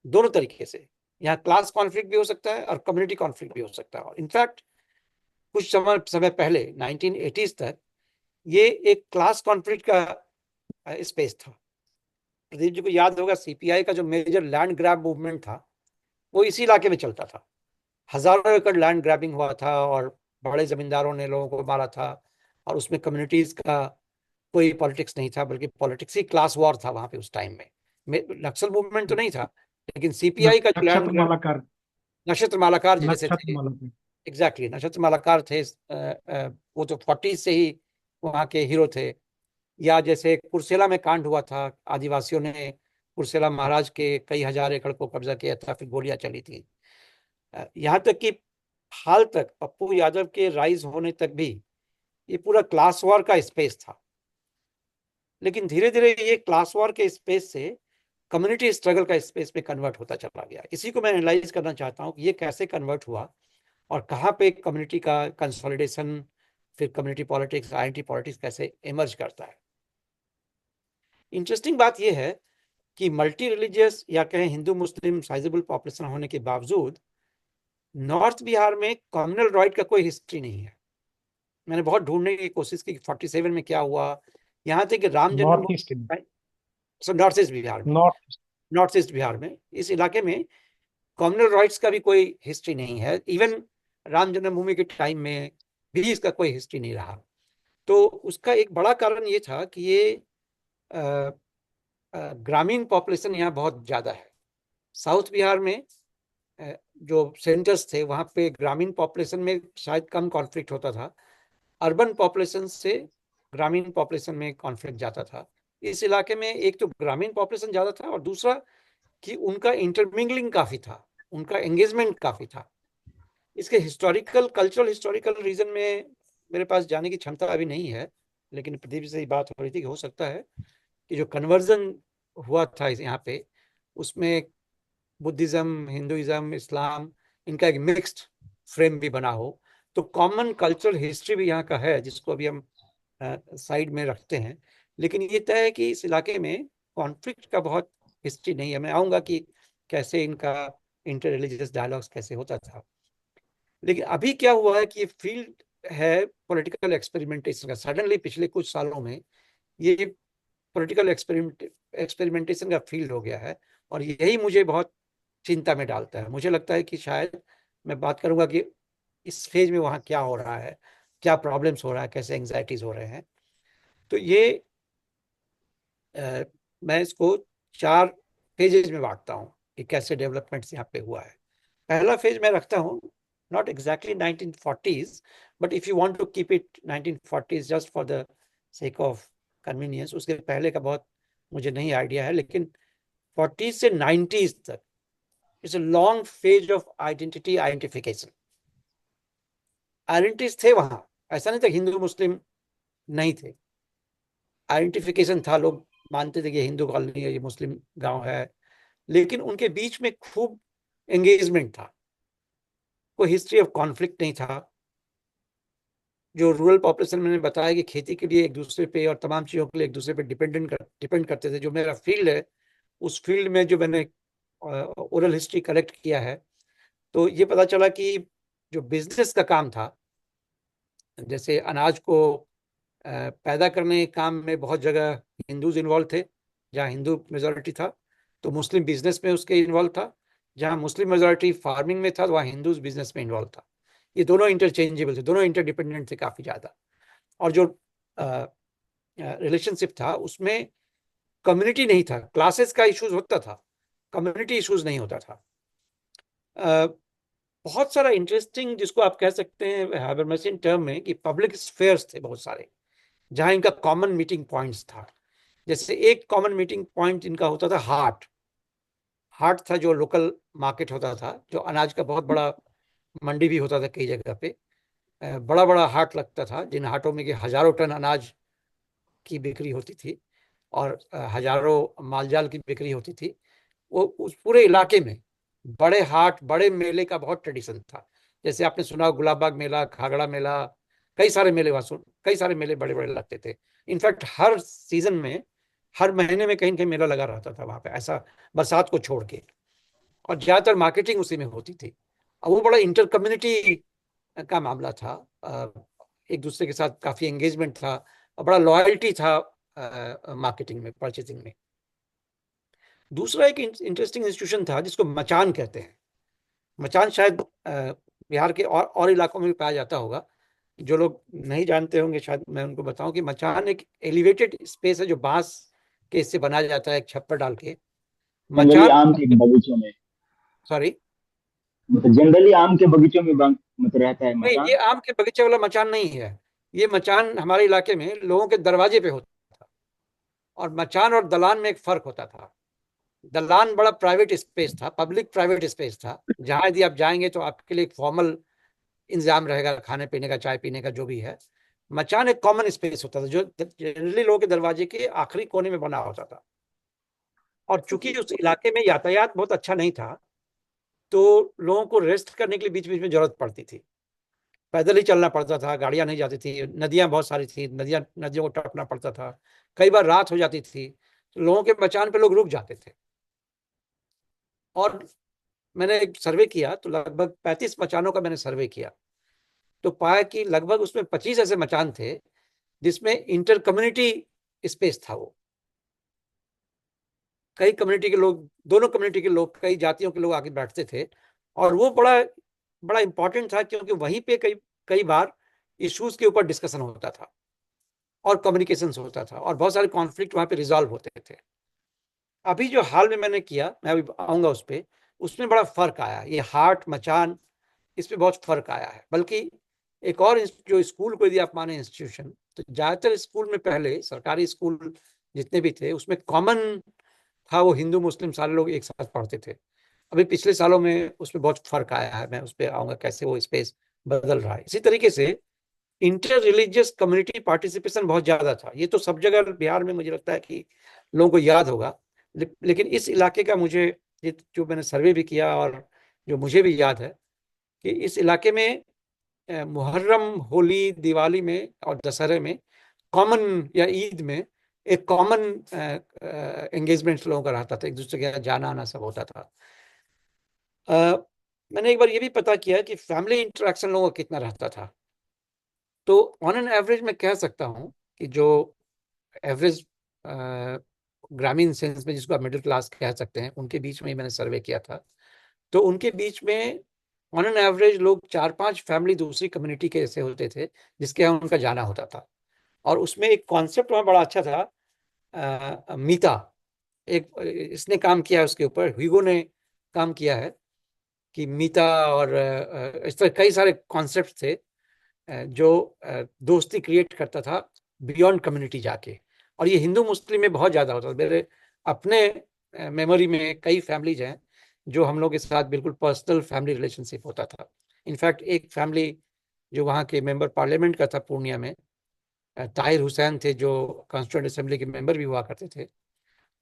दोनों तरीके से। यहाँ क्लास कॉन्फ्लिक्ट भी हो सकता है और कम्युनिटी कॉन्फ्लिक्ट भी हो सकता है। और इनफैक्ट कुछ समय पहले 1980s तक ये एक क्लास कॉन्फ्लिक्ट का स्पेस था। प्रदीप जी को याद होगा सीपीआई का जो मेजर लैंड ग्रैब मूवमेंट था वो इसी इलाके में चलता था। हजारों एकड़ लैंड ग्रैबिंग हुआ था और बड़े जमींदारों ने लोगों को मारा था, और उसमें कम्युनिटीज का कोई पॉलिटिक्स नहीं था, बल्कि पॉलिटिक्स ही क्लास वॉर था वहां पे उस टाइम में। नक्सल मूवमेंट तो नहीं था, लेकिन सीपीआई का जो लैंड नक्षत्र मालाकार। नक्षत्र मालाकार जैसे नक्षत्र थे, मालाकार। एग्जैक्टली नक्षत्र मालाकार थे। वो तो 40 से ही वहाँ के हीरो थे। या जैसे कुर्सेला में कांड हुआ था, आदिवासियों ने कुर्सेला महाराज के कई हजार एकड़ को कब्जा किया था, फिर गोलियां चली थी। यहाँ तक कि हाल तक पप्पू यादव के राइज होने तक भी ये पूरा क्लास वॉर का स्पेस था। लेकिन धीरे धीरे ये क्लास वॉर के स्पेस से कम्युनिटी स्ट्रगल का स्पेस में कन्वर्ट होता चला गया। इसी को मैं एनालाइज करना चाहता हूँ कि ये कैसे कन्वर्ट हुआ और कहाँ पे कम्युनिटी का कंसोलिडेशन, फिर कम्युनिटी पॉलिटिक्स, आइडेंटिटी पॉलिटिक्स कैसे इमर्ज करता है। इंटरेस्टिंग बात यह है कि मल्टी रिलीजियस या कहें हिंदू मुस्लिम साइजेबल पॉपुलेशन होने के बावजूद नॉर्थ बिहार में कम्युनल राइट का कोई हिस्ट्री नहीं है। मैंने बहुत ढूंढने की कोशिश की 47 में क्या हुआ। यहाँ तक कि राम नॉर्थ ईस्ट में, जन्मभूमि, नॉर्थ ईस्ट बिहार में, नॉर्थ नॉर्थ ईस्ट बिहार में इस इलाके में कम्युनल राइट्स का भी कोई हिस्ट्री नहीं है। इवन राम जन्मभूमि के टाइम में भी इसका कोई हिस्ट्री नहीं रहा। तो उसका एक बड़ा कारण ये था कि ये ग्रामीण पॉपुलेशन यहाँ बहुत ज़्यादा है। साउथ बिहार में जो सेंटर्स थे वहाँ पे ग्रामीण पॉपुलेशन में शायद कम कॉन्फ्लिक्ट होता था। अर्बन पॉपुलेशन से ग्रामीण पॉपुलेशन में कॉन्फ्लिक्ट जाता था। इस इलाके में एक तो ग्रामीण पॉपुलेशन ज़्यादा था और दूसरा कि उनका इंटरमिंगलिंग काफ़ी था, उनका एंगेजमेंट काफ़ी था। इसके हिस्टोरिकल कल्चरल हिस्टोरिकल रीजन में मेरे पास जाने की क्षमता अभी नहीं है, लेकिन प्रदीप से ही बात हो रही थी कि हो सकता है कि जो कन्वर्जन हुआ था यहाँ पे उसमें बुद्धिज्म, हिंदुइज्म, इस्लाम, इनका एक मिक्स्ड फ्रेम भी बना हो। तो कॉमन कल्चरल हिस्ट्री भी यहाँ का है जिसको अभी हम साइड में रखते हैं। लेकिन ये तय है कि इस इलाके में कॉन्फ्लिक्ट का बहुत हिस्ट्री नहीं है। मैं आऊँगा कि कैसे इनका इंटर रिलीजियस डायलॉग्स कैसे होता था। लेकिन अभी क्या हुआ है कि ये फील्ड है पॉलिटिकल एक्सपेरिमेंटेशन का। सडनली पिछले कुछ सालों में ये पॉलिटिकल एक्सपेरिमेंटेशन का फील्ड हो गया है और यही मुझे बहुत चिंता में डालता है। मुझे लगता है कि शायद मैं बात करूंगा कि इस फेज में वहाँ क्या हो रहा है, क्या प्रॉब्लम्स हो रहा है, कैसे एंग्जाइटीज हो रहे हैं। तो ये मैं इसको 4 फेजेज में बांटता हूँ कि कैसे डेवलपमेंट्स यहाँ पे हुआ है। पहला फेज मैं रखता हूँ not exactly 1940s, but if you want to keep it 1940s just for the sake of convenience, उसके पहले का बहुत मुझे नहीं आइडिया है, लेकिन 40s से 90s तक it's a long phase of identity identification. Identities थे वहां, ऐसा नहीं था हिंदू मुस्लिम नहीं थे, आइडेंटिफिकेशन था। लोग मानते थे कि हिंदू कॉलोनी है, ये मुस्लिम गांव है, लेकिन उनके बीच में खूब एंगेजमेंट था। कोई हिस्ट्री ऑफ कॉन्फ्लिक्ट नहीं था। जो रूरल पॉपुलेशन मैंने बताया कि खेती के लिए एक दूसरे पे और तमाम चीज़ों के लिए एक दूसरे पे डिपेंड करते थे। जो मेरा फील्ड है उस फील्ड में जो मैंने ओरल हिस्ट्री कलेक्ट किया है, तो ये पता चला कि जो बिजनेस का काम था, जैसे अनाज को पैदा करने के काम में बहुत जगह हिंदूज इन्वॉल्व थे। जहाँ हिंदू मेजोरिटी था तो मुस्लिम बिजनेस में उसके इन्वॉल्व था। जहाँ मुस्लिम मेजोरिटी फार्मिंग में था वहाँ हिंदूज बिजनेस में इन्वॉल्व था। ये दोनों इंटरचेंजेबल थे, दोनों इंटरडिपेंडेंट थे काफ़ी ज़्यादा। और जो रिलेशनशिप था उसमें कम्युनिटी नहीं था, क्लासेस का इश्यूज होता था, कम्युनिटी इश्यूज नहीं होता था। बहुत सारा इंटरेस्टिंग जिसको आप कह सकते हैं हाबरमैसियन टर्म में कि पब्लिक स्फेयर्स थे बहुत सारे, जहां इनका कॉमन मीटिंग पॉइंट्स था। जैसे एक कॉमन मीटिंग पॉइंट इनका होता था हाट। हाट था जो लोकल मार्केट होता था, जो अनाज का बहुत बड़ा मंडी भी होता था कई जगह पे। बड़ा बड़ा हाट लगता था जिन हाटों में कि हजारों टन अनाज की बिक्री होती थी और हजारों मालजाल की बिक्री होती थी। वो उस पूरे इलाके में बड़े हाट, बड़े मेले का बहुत ट्रेडिशन था। जैसे आपने सुना गुलाब बाग मेला, खागड़ा मेला, कई सारे मेले वहाँ कई सारे मेले बड़े बड़े लगते थे। इनफैक्ट हर सीजन में, हर महीने में कहीं न कहीं मेला लगा रहता था वहाँ पे, ऐसा बरसात को छोड़ के। और ज्यादातर मार्केटिंग उसी में होती थी। और वो बड़ा इंटर कम्युनिटी का मामला था। एक दूसरे के साथ काफी एंगेजमेंट था और बड़ा लॉयल्टी था मार्केटिंग में, परचेसिंग में। दूसरा एक इंटरेस्टिंग इंस्टीट्यूशन था जिसको मचान कहते हैं। मचान शायद बिहार के और इलाकों में भी पाया जाता होगा। जो लोग नहीं जानते होंगे शायद मैं उनको बताऊं कि मचान एक एलिवेटेड स्पेस है जो बांस के इससे बनाया जाता है, एक छप्पर डाल के। जनरली मचान, आम के बगीचों में, सॉरी, मतलब जनरली आम के बगीचों में मतलब रहता है नहीं, ये मचान। आम के बगीचे वाला मचान नहीं है। ये मचान हमारे इलाके में लोगों के दरवाजे पे होता था। और मचान और दलान में एक फर्क होता था। दलान बड़ा प्राइवेट स्पेस था, पब्लिक प्राइवेट स्पेस था, जहां यदि आप जाएंगे तो आपके लिए एक फॉर्मल इंतजाम रहेगा खाने पीने का, चाय पीने का, जो भी है। मचान एक कॉमन स्पेस होता था जो जनरली लोगों के दरवाजे के आखिरी कोने में बना होता था। और चूंकि उस इलाके में यातायात बहुत अच्छा नहीं था, तो लोगों को रेस्ट करने के लिए बीच बीच में जरूरत पड़ती थी। पैदल ही चलना पड़ता था, गाड़ियां नहीं जाती थी, नदियां बहुत सारी थी, नदियों को टपना पड़ता था। कई बार रात हो जाती थी तो लोगों के मचान पे लोग रुक जाते थे। और मैंने एक सर्वे किया तो लगभग 35 मचानों का मैंने सर्वे किया, तो पाया कि लगभग उसमें 25 ऐसे मचान थे जिसमें इंटर कम्युनिटी स्पेस था। वो कई कम्युनिटी के लोग, दोनों कम्युनिटी के लोग, कई जातियों के लोग आके बैठते थे। और वो बड़ा बड़ा इंपॉर्टेंट था क्योंकि वहीं पे कई कई बार इश्यूज के ऊपर डिस्कशन होता था और कम्युनिकेशन होता था और बहुत सारे कॉन्फ्लिक्ट वहां पे रिजॉल्व होते थे। अभी जो हाल में मैंने किया, मैं अभी आऊंगा उस पर, उसमें बड़ा फर्क आया। ये हार्ट मचान, इसमें बहुत फर्क आया है। बल्कि एक और जो स्कूल को यदि आप माने इंस्टीट्यूशन, तो ज्यादातर स्कूल में, पहले सरकारी स्कूल जितने भी थे उसमें कॉमन था, वो हिंदू मुस्लिम सारे लोग एक साथ पढ़ते थे। अभी पिछले सालों में उसमें बहुत फर्क आया है, मैं उस पर आऊंगा कैसे वो स्पेस बदल रहा है। इसी तरीके से इंटर रिलीजियस कम्युनिटी पार्टिसिपेशन बहुत ज्यादा था। ये तो सब जगह बिहार में मुझे लगता है कि लोगों को याद होगा, लेकिन इस इलाके का मुझे, जो मैंने सर्वे भी किया और जो मुझे भी याद है, कि इस इलाके में मुहर्रम, होली, दिवाली में और दशहरे में कॉमन, या ईद में एक कॉमन एंगेजमेंट लोगों का रहता था, एक दूसरे के यहाँ जाना आना सब होता था। मैंने एक बार ये भी पता किया कि फैमिली इंटरेक्शन लोगों का कितना रहता था। तो ऑन एन एवरेज मैं कह सकता हूँ कि जो एवरेज ग्रामीण सेंस में, जिसको आप मिडिल क्लास कह सकते हैं, उनके बीच में ही मैंने सर्वे किया था। तो उनके बीच में ऑन एन एवरेज लोग 4-5 फैमिली दूसरी कम्युनिटी के ऐसे होते थे जिसके यहाँ उनका जाना होता था। और उसमें एक कॉन्सेप्ट वहाँ बड़ा अच्छा था, मीता। एक इसने काम किया है उसके ऊपर, ह्यूगो ने काम किया है कि मीता, और इस तरह कई सारे कॉन्सेप्ट थे जो दोस्ती क्रिएट करता था बियॉन्ड कम्युनिटी जाके। और ये हिंदू मुस्लिम में बहुत ज्यादा होता था। मेरे अपने मेमोरी में कई फैमिलीज हैं जो हम लोग के साथ बिल्कुल पर्सनल फैमिली रिलेशनशिप होता था। इनफैक्ट एक फैमिली जो वहाँ के मेंबर पार्लियामेंट का था पूर्णिया में, ताहिर हुसैन थे, जो कॉन्स्टिट्यूंट असेंबली के मेंबर भी हुआ करते थे,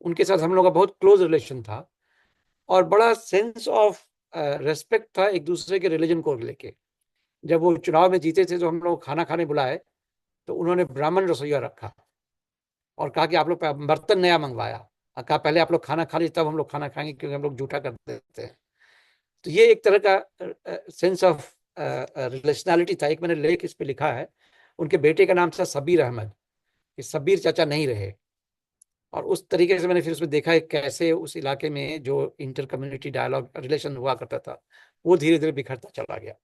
उनके साथ हम लोग का बहुत क्लोज रिलेशन था। और बड़ा सेंस ऑफ रेस्पेक्ट था एक दूसरे के रिलीजन को लेके। जब वो चुनाव में जीते थे तो हम लोग खाना खाने बुलाए, तो उन्होंने ब्राह्मण रसोईया रखा और कहा कि आप लोग बर्तन नया मंगवाया, और कहा पहले आप लोग खाना खा लीजिए तब हम लोग खाना खाएंगे, क्योंकि हम लोग जूठा कर देते हैं। तो ये एक तरह का सेंस ऑफ रिलेशनैलिटी था। एक मैंने लेख इस पे लिखा है, उनके बेटे का नाम था सबीर अहमद, कि सबीर चाचा नहीं रहे। और उस तरीके से मैंने फिर उसमें देखा है कैसे उस इलाके में जो इंटर कम्युनिटी डायलॉग रिलेशन हुआ करता था वो धीरे धीरे बिखरता चला गया।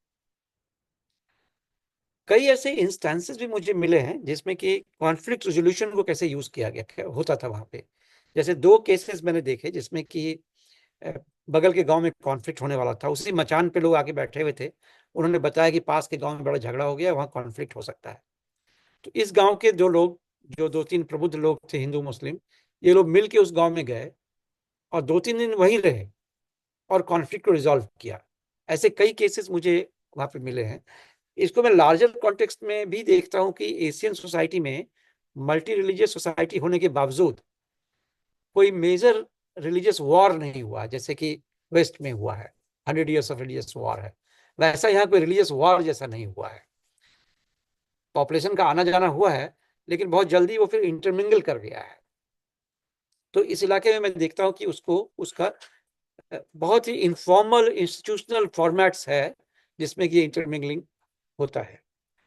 कई ऐसे इंस्टेंसेस भी मुझे मिले हैं जिसमें कि कॉन्फ्लिक्ट रेजोल्यूशन को कैसे यूज किया गया होता था वहां पे। जैसे 2 केसेस मैंने देखे जिसमें कि अ, बगल के गांव में कॉन्फ्लिक्ट होने वाला था, उसी मचान पे लोग आके बैठे हुए थे। उन्होंने बताया कि पास के गांव में बड़ा झगड़ा हो गया, वहां कॉन्फ्लिक्ट हो सकता है। तो इस गांव के जो लोग, जो 2-3 प्रबुद्ध लोग थे हिंदू मुस्लिम, ये लोग मिल के उस गांव में गए और 2-3 दिन वहीं रहे और कॉन्फ्लिक्ट को रिजॉल्व किया। ऐसे कई केसेस मुझे वहां पे मिले हैं। इसको मैं लार्जर कॉन्टेक्स्ट में भी देखता हूँ कि एशियन सोसाइटी में, मल्टी रिलीजियस सोसाइटी होने के बावजूद, कोई मेजर रिलीजियस वॉर नहीं हुआ जैसे कि वेस्ट में हुआ है। 100 years ऑफ रिलीजियस वॉर है, वैसा यहाँ कोई रिलीजियस वॉर जैसा नहीं हुआ है। पॉपुलेशन का आना जाना हुआ है, लेकिन बहुत जल्दी वो फिर इंटरमिंगल कर गया है। तो इस इलाके में मैं देखता हूँ कि उसको, उसका बहुत ही इनफॉर्मल इंस्टीट्यूशनल फॉर्मेट्स है जिसमें कि इंटरमिंगलिंग होता है।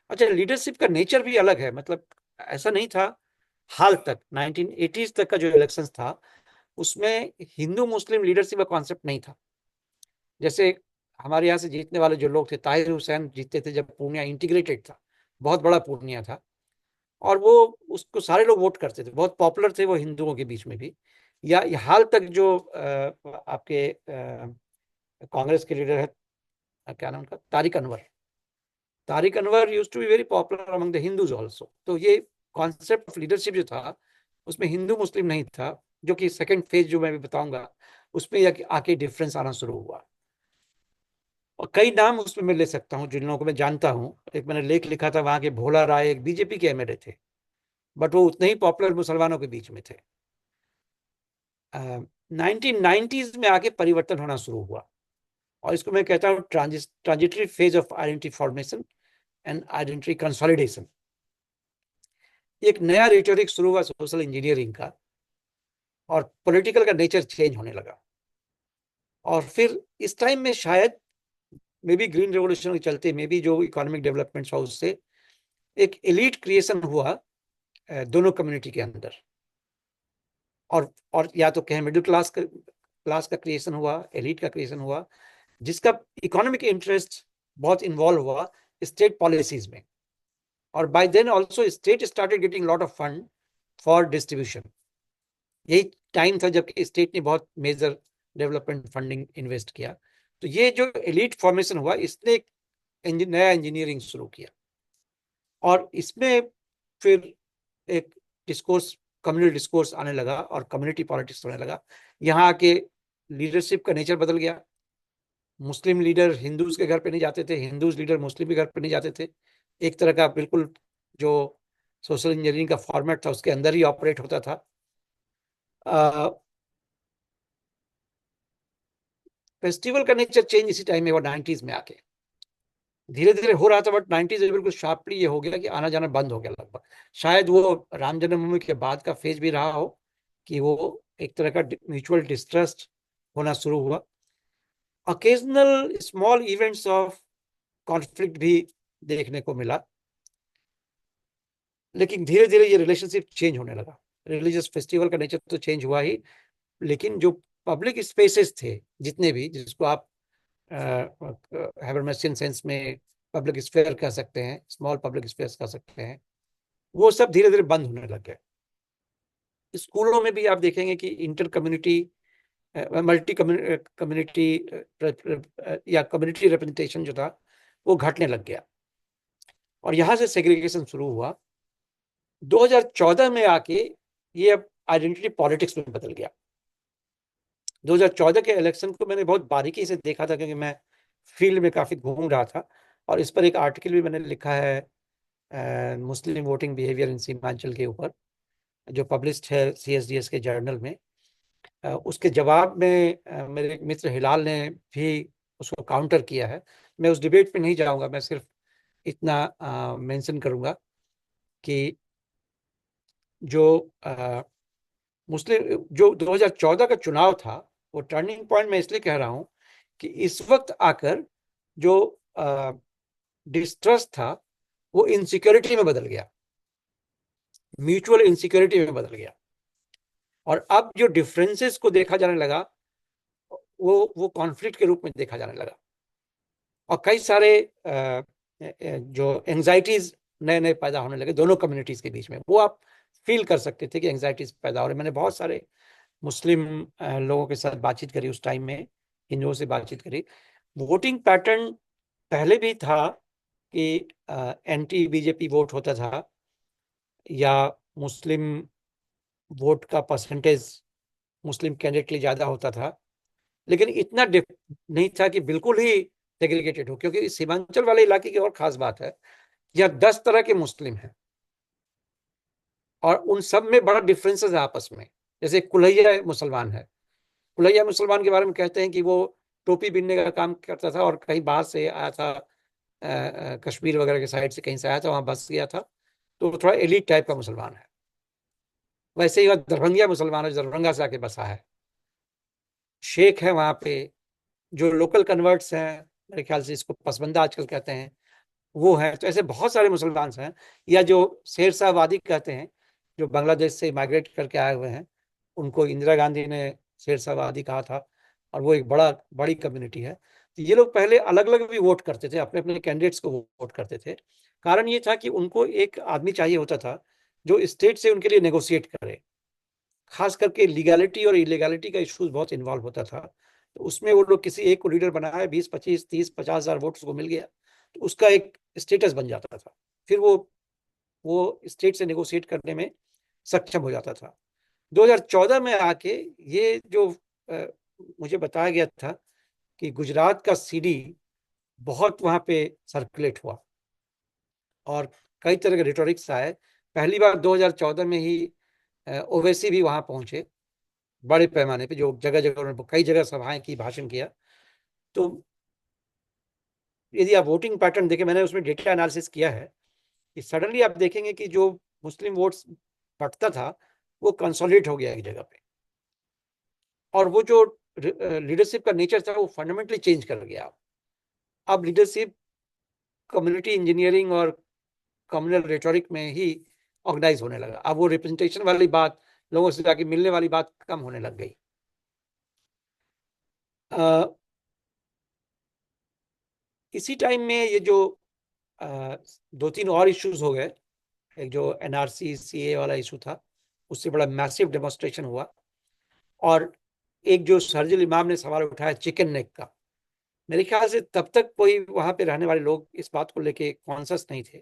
अच्छा, लीडरशिप का नेचर भी अलग है। मतलब ऐसा नहीं था हाल तक, 1980s तक का जो इलेक्शंस था उसमें हिंदू मुस्लिम लीडरशिप का कॉन्सेप्ट नहीं था। जैसे हमारे यहाँ से जीतने वाले जो लोग थे, ताहिर हुसैन जीतते थे जब पूर्णिया इंटीग्रेटेड था, बहुत बड़ा पूर्णिया था, और वो, उसको सारे लोग वोट करते थे, बहुत पॉपुलर थे वो हिंदुओं के बीच में भी। या ये हाल तक जो आपके कांग्रेस के लीडर है, क्या नाम उनका, Tariq Anwar, Tariq Anwar used to be very popular among the Hindus also. तो ये कॉन्सेप्ट ऑफ लीडरशिप जो था उसमें हिंदू मुस्लिम नहीं था, जो कि सेकंड फेज जो मैं भी बताऊंगा उसमें आके डिफरेंस आना शुरू हुआ। और कई नाम उसमें मैं ले सकता हूँ जिन लोगों को मैं जानता हूँ। एक मैंने लेख लिखा था, वहां के भोला राय एक बीजेपी के एमएलए थे, बट वो उतने ही पॉपुलर मुसलमानों के बीच में थे। 1990s में आके परिवर्तन होना शुरू हुआ, और इसको मैं कहता हूँ transitory phase of identity formation and identity consolidation. एक नया रेटोरिक शुरू हुआ सोशल इंजीनियरिंग का, और पॉलिटिकल का नेचर चेंज होने लगा। और फिर इस टाइम में शायद मे बी ग्रीन रेवोल्यूशन के चलते, मे बी जो इकोनॉमिक डेवलपमेंट हुआ उससे एक एलीट क्रिएशन हुआ दोनों कम्युनिटी के अंदर। और या तो कहें मिडिल क्लास का क्रिएशन हुआ, एलीट का क्रिएशन हुआ, जिसका इकोनॉमिक इंटरेस्ट बहुत इन्वॉल्व हुआ स्टेट पॉलिसीज में। और by then also state started getting lot of fund for distribution. यही टाइम था जब स्टेट ने बहुत मेजर डेवलपमेंट फंडिंग इन्वेस्ट किया। तो ये जो एलीट फॉर्मेशन हुआ, इसने एक नया इंजीनियरिंग शुरू किया, और इसमें फिर एक डिस्कोर्स, कम्युनल डिस्कोर्स आने लगा और कम्युनिटी पॉलिटिक्स होने लगा। यहाँ के लीडरशिप का नेचर बदल गया। मुस्लिम लीडर हिंदूज के घर पे नहीं जाते थे, हिंदूज लीडर मुस्लिम के घर पे नहीं जाते थे। एक तरह का बिल्कुल जो सोशल इंजीनियरिंग का फॉर्मेट था उसके अंदर ही ऑपरेट होता था। फेस्टिवल का नेचर चेंज इसी टाइम में हुआ 90s में आके। धीरे धीरे हो रहा था, बट 90s में बिल्कुल शार्पली ये हो गया कि आना जाना बंद हो गया लगभग। शायद वो राम जन्मभूमि के बाद का फेज भी रहा हो कि वो एक तरह का म्यूचुअल डिस्ट्रस्ट होना शुरू हुआ। Occasional small events of conflict भी देखने को मिला, लेकिन धीरे धीरे ये रिलेशनशिप चेंज होने लगा। रिलीजियस फेस्टिवल का नेचर तो चेंज हुआ ही, लेकिन जो पब्लिक स्पेसेस थे जितने भी, जिसको आप हैबरमैसियन सेंस में पब्लिक स्फेयर कह सकते हैं, स्मॉल पब्लिक स्पेस कह सकते हैं, वो सब धीरे धीरे बंद होने लग गए। स्कूलों में भी आप देखेंगे कि इंटर कम्युनिटी, मल्टी कम्युनिटी या कम्युनिटी रिप्रेजेंटेशन जो था वो घटने लग गया, और यहां से सेग्रीगेशन शुरू हुआ। 2014 में आके ये अब आइडेंटिटी पॉलिटिक्स में बदल गया। 2014 के इलेक्शन को मैंने बहुत बारीकी से देखा था, क्योंकि मैं फील्ड में काफी घूम रहा था, और इस पर एक आर्टिकल भी मैंने लिखा है मुस्लिम वोटिंग बिहेवियर इन सीमांचल के ऊपर, जो पब्लिश्ड है CSDS के जर्नल में। उसके जवाब में मेरे एक मित्र हिलाल ने भी उसको काउंटर किया है। मैं उस डिबेट में नहीं जाऊंगा, मैं सिर्फ इतना मेंशन करूंगा कि जो मुस्लिम जो 2014 का चुनाव था, वो टर्निंग पॉइंट मैं इसलिए कह रहा हूं कि इस वक्त आकर जो डिस्ट्रस्ट था वो इनसिक्योरिटी में बदल गया, म्यूचुअल इनसिक्योरिटी में बदल गया। और अब जो डिफरेंसेस को देखा जाने लगा, वो कॉन्फ्लिक्ट के रूप में देखा जाने लगा, और कई सारे जो एंजाइटीज नए नए पैदा होने लगे दोनों कम्युनिटीज के बीच में। वो आप फील कर सकते थे कि एंजाइटीज पैदा हो रही। मैंने बहुत सारे मुस्लिम लोगों के साथ बातचीत करी उस टाइम में, हिंदुओं से बातचीत करी। वोटिंग पैटर्न पहले भी था कि एंटी बीजेपी वोट होता था, या मुस्लिम वोट का परसेंटेज मुस्लिम कैंडिडेट के लिए ज्यादा होता था, लेकिन इतना नहीं था कि बिल्कुल ही सेग्रीगेटेड हो। क्योंकि सीमांचल वाले इलाके की और खास बात है, यहाँ 10 तरह के मुस्लिम हैं, और उन सब में बड़ा डिफरेंसेस है आपस में। जैसे कुल्हैया मुसलमान है, कुल्हैया मुसलमान के बारे में कहते हैं कि वो टोपी बिनने का काम करता था, और कहीं बाहर से आया था, कश्मीर वगैरह के साइड से कहीं से आया था, वहां बस गया था, तो वो थोड़ा एलिट टाइप का मुसलमान है। वैसे ही दरभंगिया मुसलमान है, दरभंगा से आके बसा है। शेख है वहां पे, जो लोकल कन्वर्ट्स हैं, मेरे ख्याल से इसको पसबंदा आजकल कहते हैं, वो है। तो ऐसे बहुत सारे मुसलमान हैं। या जो शेरशाहवादी कहते हैं, जो बांग्लादेश से माइग्रेट करके आए हुए हैं, उनको इंदिरा गांधी ने शेरशाहवादी कहा था, और वो एक बड़ी कम्युनिटी है। तो ये लोग पहले अलग अलग भी वोट करते थे, अपने अपने कैंडिडेट्स को वोट करते थे। कारण ये था कि उनको एक आदमी चाहिए होता था जो स्टेट से उनके लिए नेगोशिएट करे। खास करके लीगैलिटी और इलीगैलिटी का इश्यूज बहुत इन्वॉल्व होता था। तो उसमें वो लोग किसी एक को लीडर बनाया, 20, 25, 30, 50 हजार वोट उसको मिल गया, तो उसका एक स्टेटस बन जाता था। फिर वो स्टेट से नेगोशिएट करने में सक्षम हो जाता था। 2014 में आके ये जो मुझे बताया गया था कि गुजरात का सीडी बहुत वहाँ पे सर्कुलेट हुआ और कई तरह के रिटोरिक्स आए। पहली बार 2014 में ही ओवैसी भी वहाँ पहुंचे बड़े पैमाने पे, जो जगह जगह उन्होंने कई जगह सभाएं की, भाषण किया। तो यदि आप वोटिंग पैटर्न देखें, मैंने उसमें डेटा एनालिसिस किया है कि सडनली आप देखेंगे कि जो मुस्लिम वोट्स बढ़ता था वो कंसोलिडेट हो गया एक जगह पे, और वो जो लीडरशिप का नेचर था वो फंडामेंटली चेंज कर गया। अब लीडरशिप कम्युनिटी इंजीनियरिंग और कम्युनल रेटोरिक में ही ऑर्गेनाइज होने लगा। अब वो रिप्रेजेंटेशन वाली बात, लोगों से जाके मिलने वाली बात कम होने लग गई। इसी टाइम में ये जो दो तीन और इश्यूज हो गए, एक जो एनआरसी सीए वाला इशू था, उससे बड़ा मैसिव डेमोन्स्ट्रेशन हुआ, और एक जो शरजील इमाम ने सवाल उठाया चिकन नेक का, मेरे ख्याल से तब तक कोई वहां पे रहने वाले लोग इस बात को लेके कॉन्शियस नहीं थे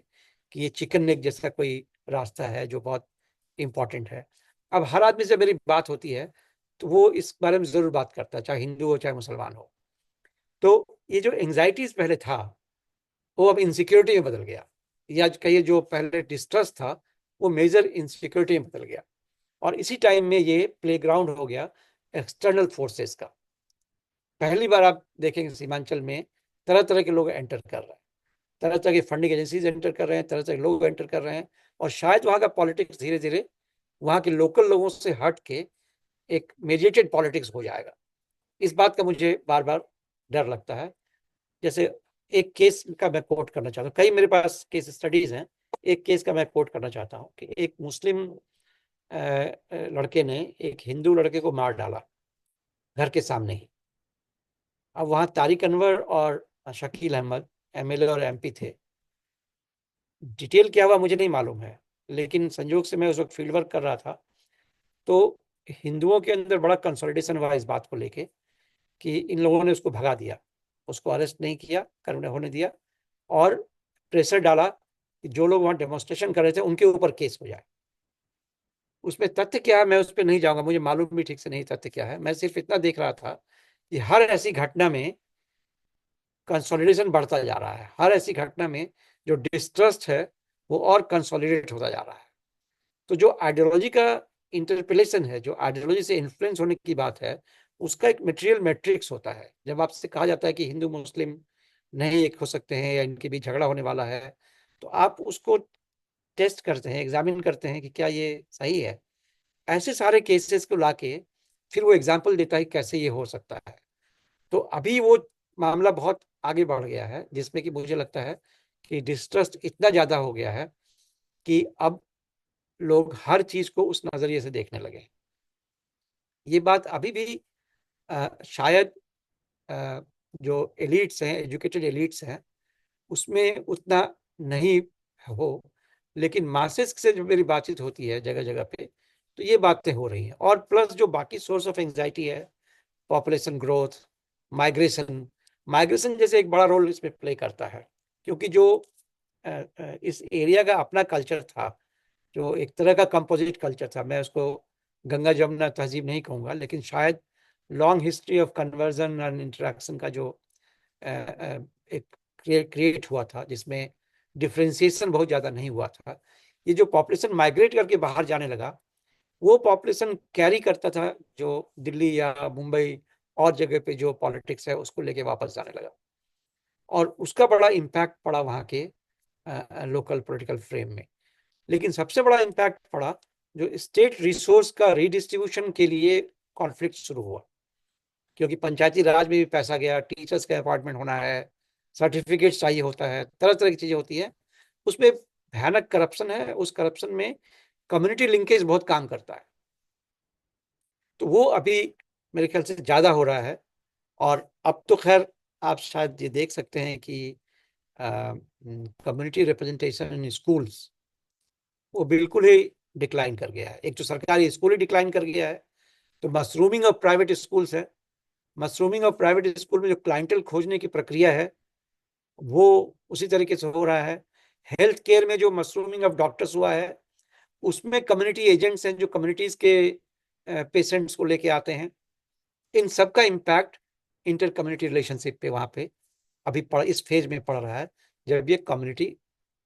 कि ये चिकन नेक जैसा कोई रास्ता है जो बहुत इंपॉर्टेंट है। अब हर आदमी से मेरी बात होती है तो वो इस बारे में जरूर बात करता है, चाहे हिंदू हो चाहे मुसलमान हो। तो ये जो एंग्जाइटीज पहले था वो अब इनसिक्योरिटी में बदल गया, या कहिए जो पहले डिस्ट्रस्ट था वो मेजर इनसिक्योरिटी में बदल गया। और इसी टाइम में ये प्लेग्राउंड हो गया एक्सटर्नल फोर्सेस का। पहली बार आप देखेंगे सीमांचल में तरह तरह के लोग एंटर कर रहे हैं, तरह तरह की फंडिंग एजेंसीज एंटर कर रहे हैं, तरह तरह के लोग एंटर कर रहे हैं, और शायद वहाँ का पॉलिटिक्स धीरे धीरे वहाँ के लोकल लोगों से हट के एक मीडिएटेड पॉलिटिक्स हो जाएगा। इस बात का मुझे बार बार डर लगता है। जैसे एक केस का मैं कोट करना चाहता हूँ, कई मेरे पास केस स्टडीज हैं। एक केस का मैं कोट करना चाहता हूँ कि एक मुस्लिम लड़के ने एक हिंदू लड़के को मार डाला घर के सामने ही। अब वहाँ तारिक अनवर और शकील अहमद एमएलए और एमपी थे। डिटेल क्या हुआ मुझे नहीं मालूम है, लेकिन संयोग से मैं उस वक्त फील्ड वर्क कर रहा था। तो हिंदुओं के अंदर बड़ा कंसोलिडेशन हुआ इस बात को लेके कि इन लोगों ने उसको भगा दिया, उसको अरेस्ट नहीं किया, करने होने दिया, और प्रेशर डाला कि जो लोग वहाँ डेमोन्स्ट्रेशन कर रहे थे उनके ऊपर केस हो जाए। उसमें तथ्य क्या है मैं उस पर नहीं जाऊंगा, मुझे मालूम भी ठीक से नहीं तथ्य क्या है। मैं सिर्फ इतना देख रहा था कि हर ऐसी घटना में कंसोलिडेशन बढ़ता जा रहा है, हर ऐसी घटना में जो डिस्ट्रस्ट है वो और कंसोलिडेट होता जा रहा है। तो जो आइडियोलॉजी का इंटरपेलेशन है, जो आइडियोलॉजी से इन्फ्लुएंस होने की बात है, उसका एक मटेरियल मैट्रिक्स होता है। जब आपसे कहा जाता है कि हिंदू मुस्लिम नहीं एक हो सकते हैं या इनके बीच झगड़ा होने वाला है, तो आप उसको टेस्ट करते हैं, एग्जामिन करते हैं कि क्या ये सही है। ऐसे सारे केसेस को लाके फिर वो एग्जाम्पल देता है कैसे ये हो सकता है। तो अभी वो मामला बहुत आगे बढ़ गया है, जिसमें कि मुझे लगता है कि डिस्ट्रस्ट इतना ज्यादा हो गया है कि अब लोग हर चीज को उस नजरिए से देखने लगे। ये बात अभी भी शायद जो एलिट्स हैं, एजुकेटेड एलिट्स हैं, उसमें उतना नहीं हो, लेकिन मासेस से जो मेरी बातचीत होती है जगह जगह पे, तो ये बातें हो रही हैं। और प्लस जो बाकी सोर्स ऑफ एंजाइटी है, पॉपुलेशन ग्रोथ, माइग्रेशन, माइग्रेशन जैसे एक बड़ा रोल इसमें प्ले करता है, क्योंकि जो इस एरिया का अपना कल्चर था, जो एक तरह का कंपोजिट कल्चर था, मैं उसको गंगा जमुना तहजीब नहीं कहूँगा, लेकिन शायद long history of conversion and interaction का जो एक क्रिएट हुआ था, जिसमें डिफ्रेंसिएशन बहुत ज़्यादा नहीं हुआ था। ये जो पॉपुलेशन माइग्रेट करके बाहर जाने लगा, वो पॉपुलेशन कैरी करता था जो दिल्ली या मुंबई और जगह पे जो पॉलिटिक्स है उसको लेके वापस जाने लगा, और उसका बड़ा इम्पैक्ट पड़ा वहाँ के लोकल पॉलिटिकल फ्रेम में। लेकिन सबसे बड़ा इम्पैक्ट पड़ा जो स्टेट रिसोर्स का रीडिस्ट्रीब्यूशन के लिए कॉन्फ्लिक्ट शुरू हुआ, क्योंकि पंचायती राज में भी पैसा गया, टीचर्स का अपॉइंटमेंट होना है, सर्टिफिकेट चाहिए होता है, तरह तरह की चीजें होती है, उसमें भयानक करप्शन है। उस करप्शन में कम्युनिटी लिंकेज बहुत काम करता है। तो वो अभी मेरे ख्याल से ज्यादा हो रहा है। और अब तो खैर आप शायद ये देख सकते हैं कि कम्युनिटी रिप्रेजेंटेशन इन स्कूल्स वो बिल्कुल ही डिक्लाइन कर गया है। एक तो सरकारी स्कूल ही डिक्लाइन कर गया है, तो मशरूमिंग ऑफ प्राइवेट स्कूल्स है। मशरूमिंग ऑफ प्राइवेट स्कूल में जो क्लाइंटल खोजने की प्रक्रिया है वो उसी तरीके से हो रहा है। हेल्थ केयर में जो मशरूमिंग ऑफ डॉक्टर्स हुआ है, उसमें कम्युनिटी एजेंट्स हैं जो कम्युनिटीज के पेशेंट्स को लेके आते हैं। इन सब का इम्पैक्ट इंटर कम्युनिटी रिलेशनशिप पे वहाँ पे अभी इस फेज में पड़ रहा है जब ये कम्युनिटी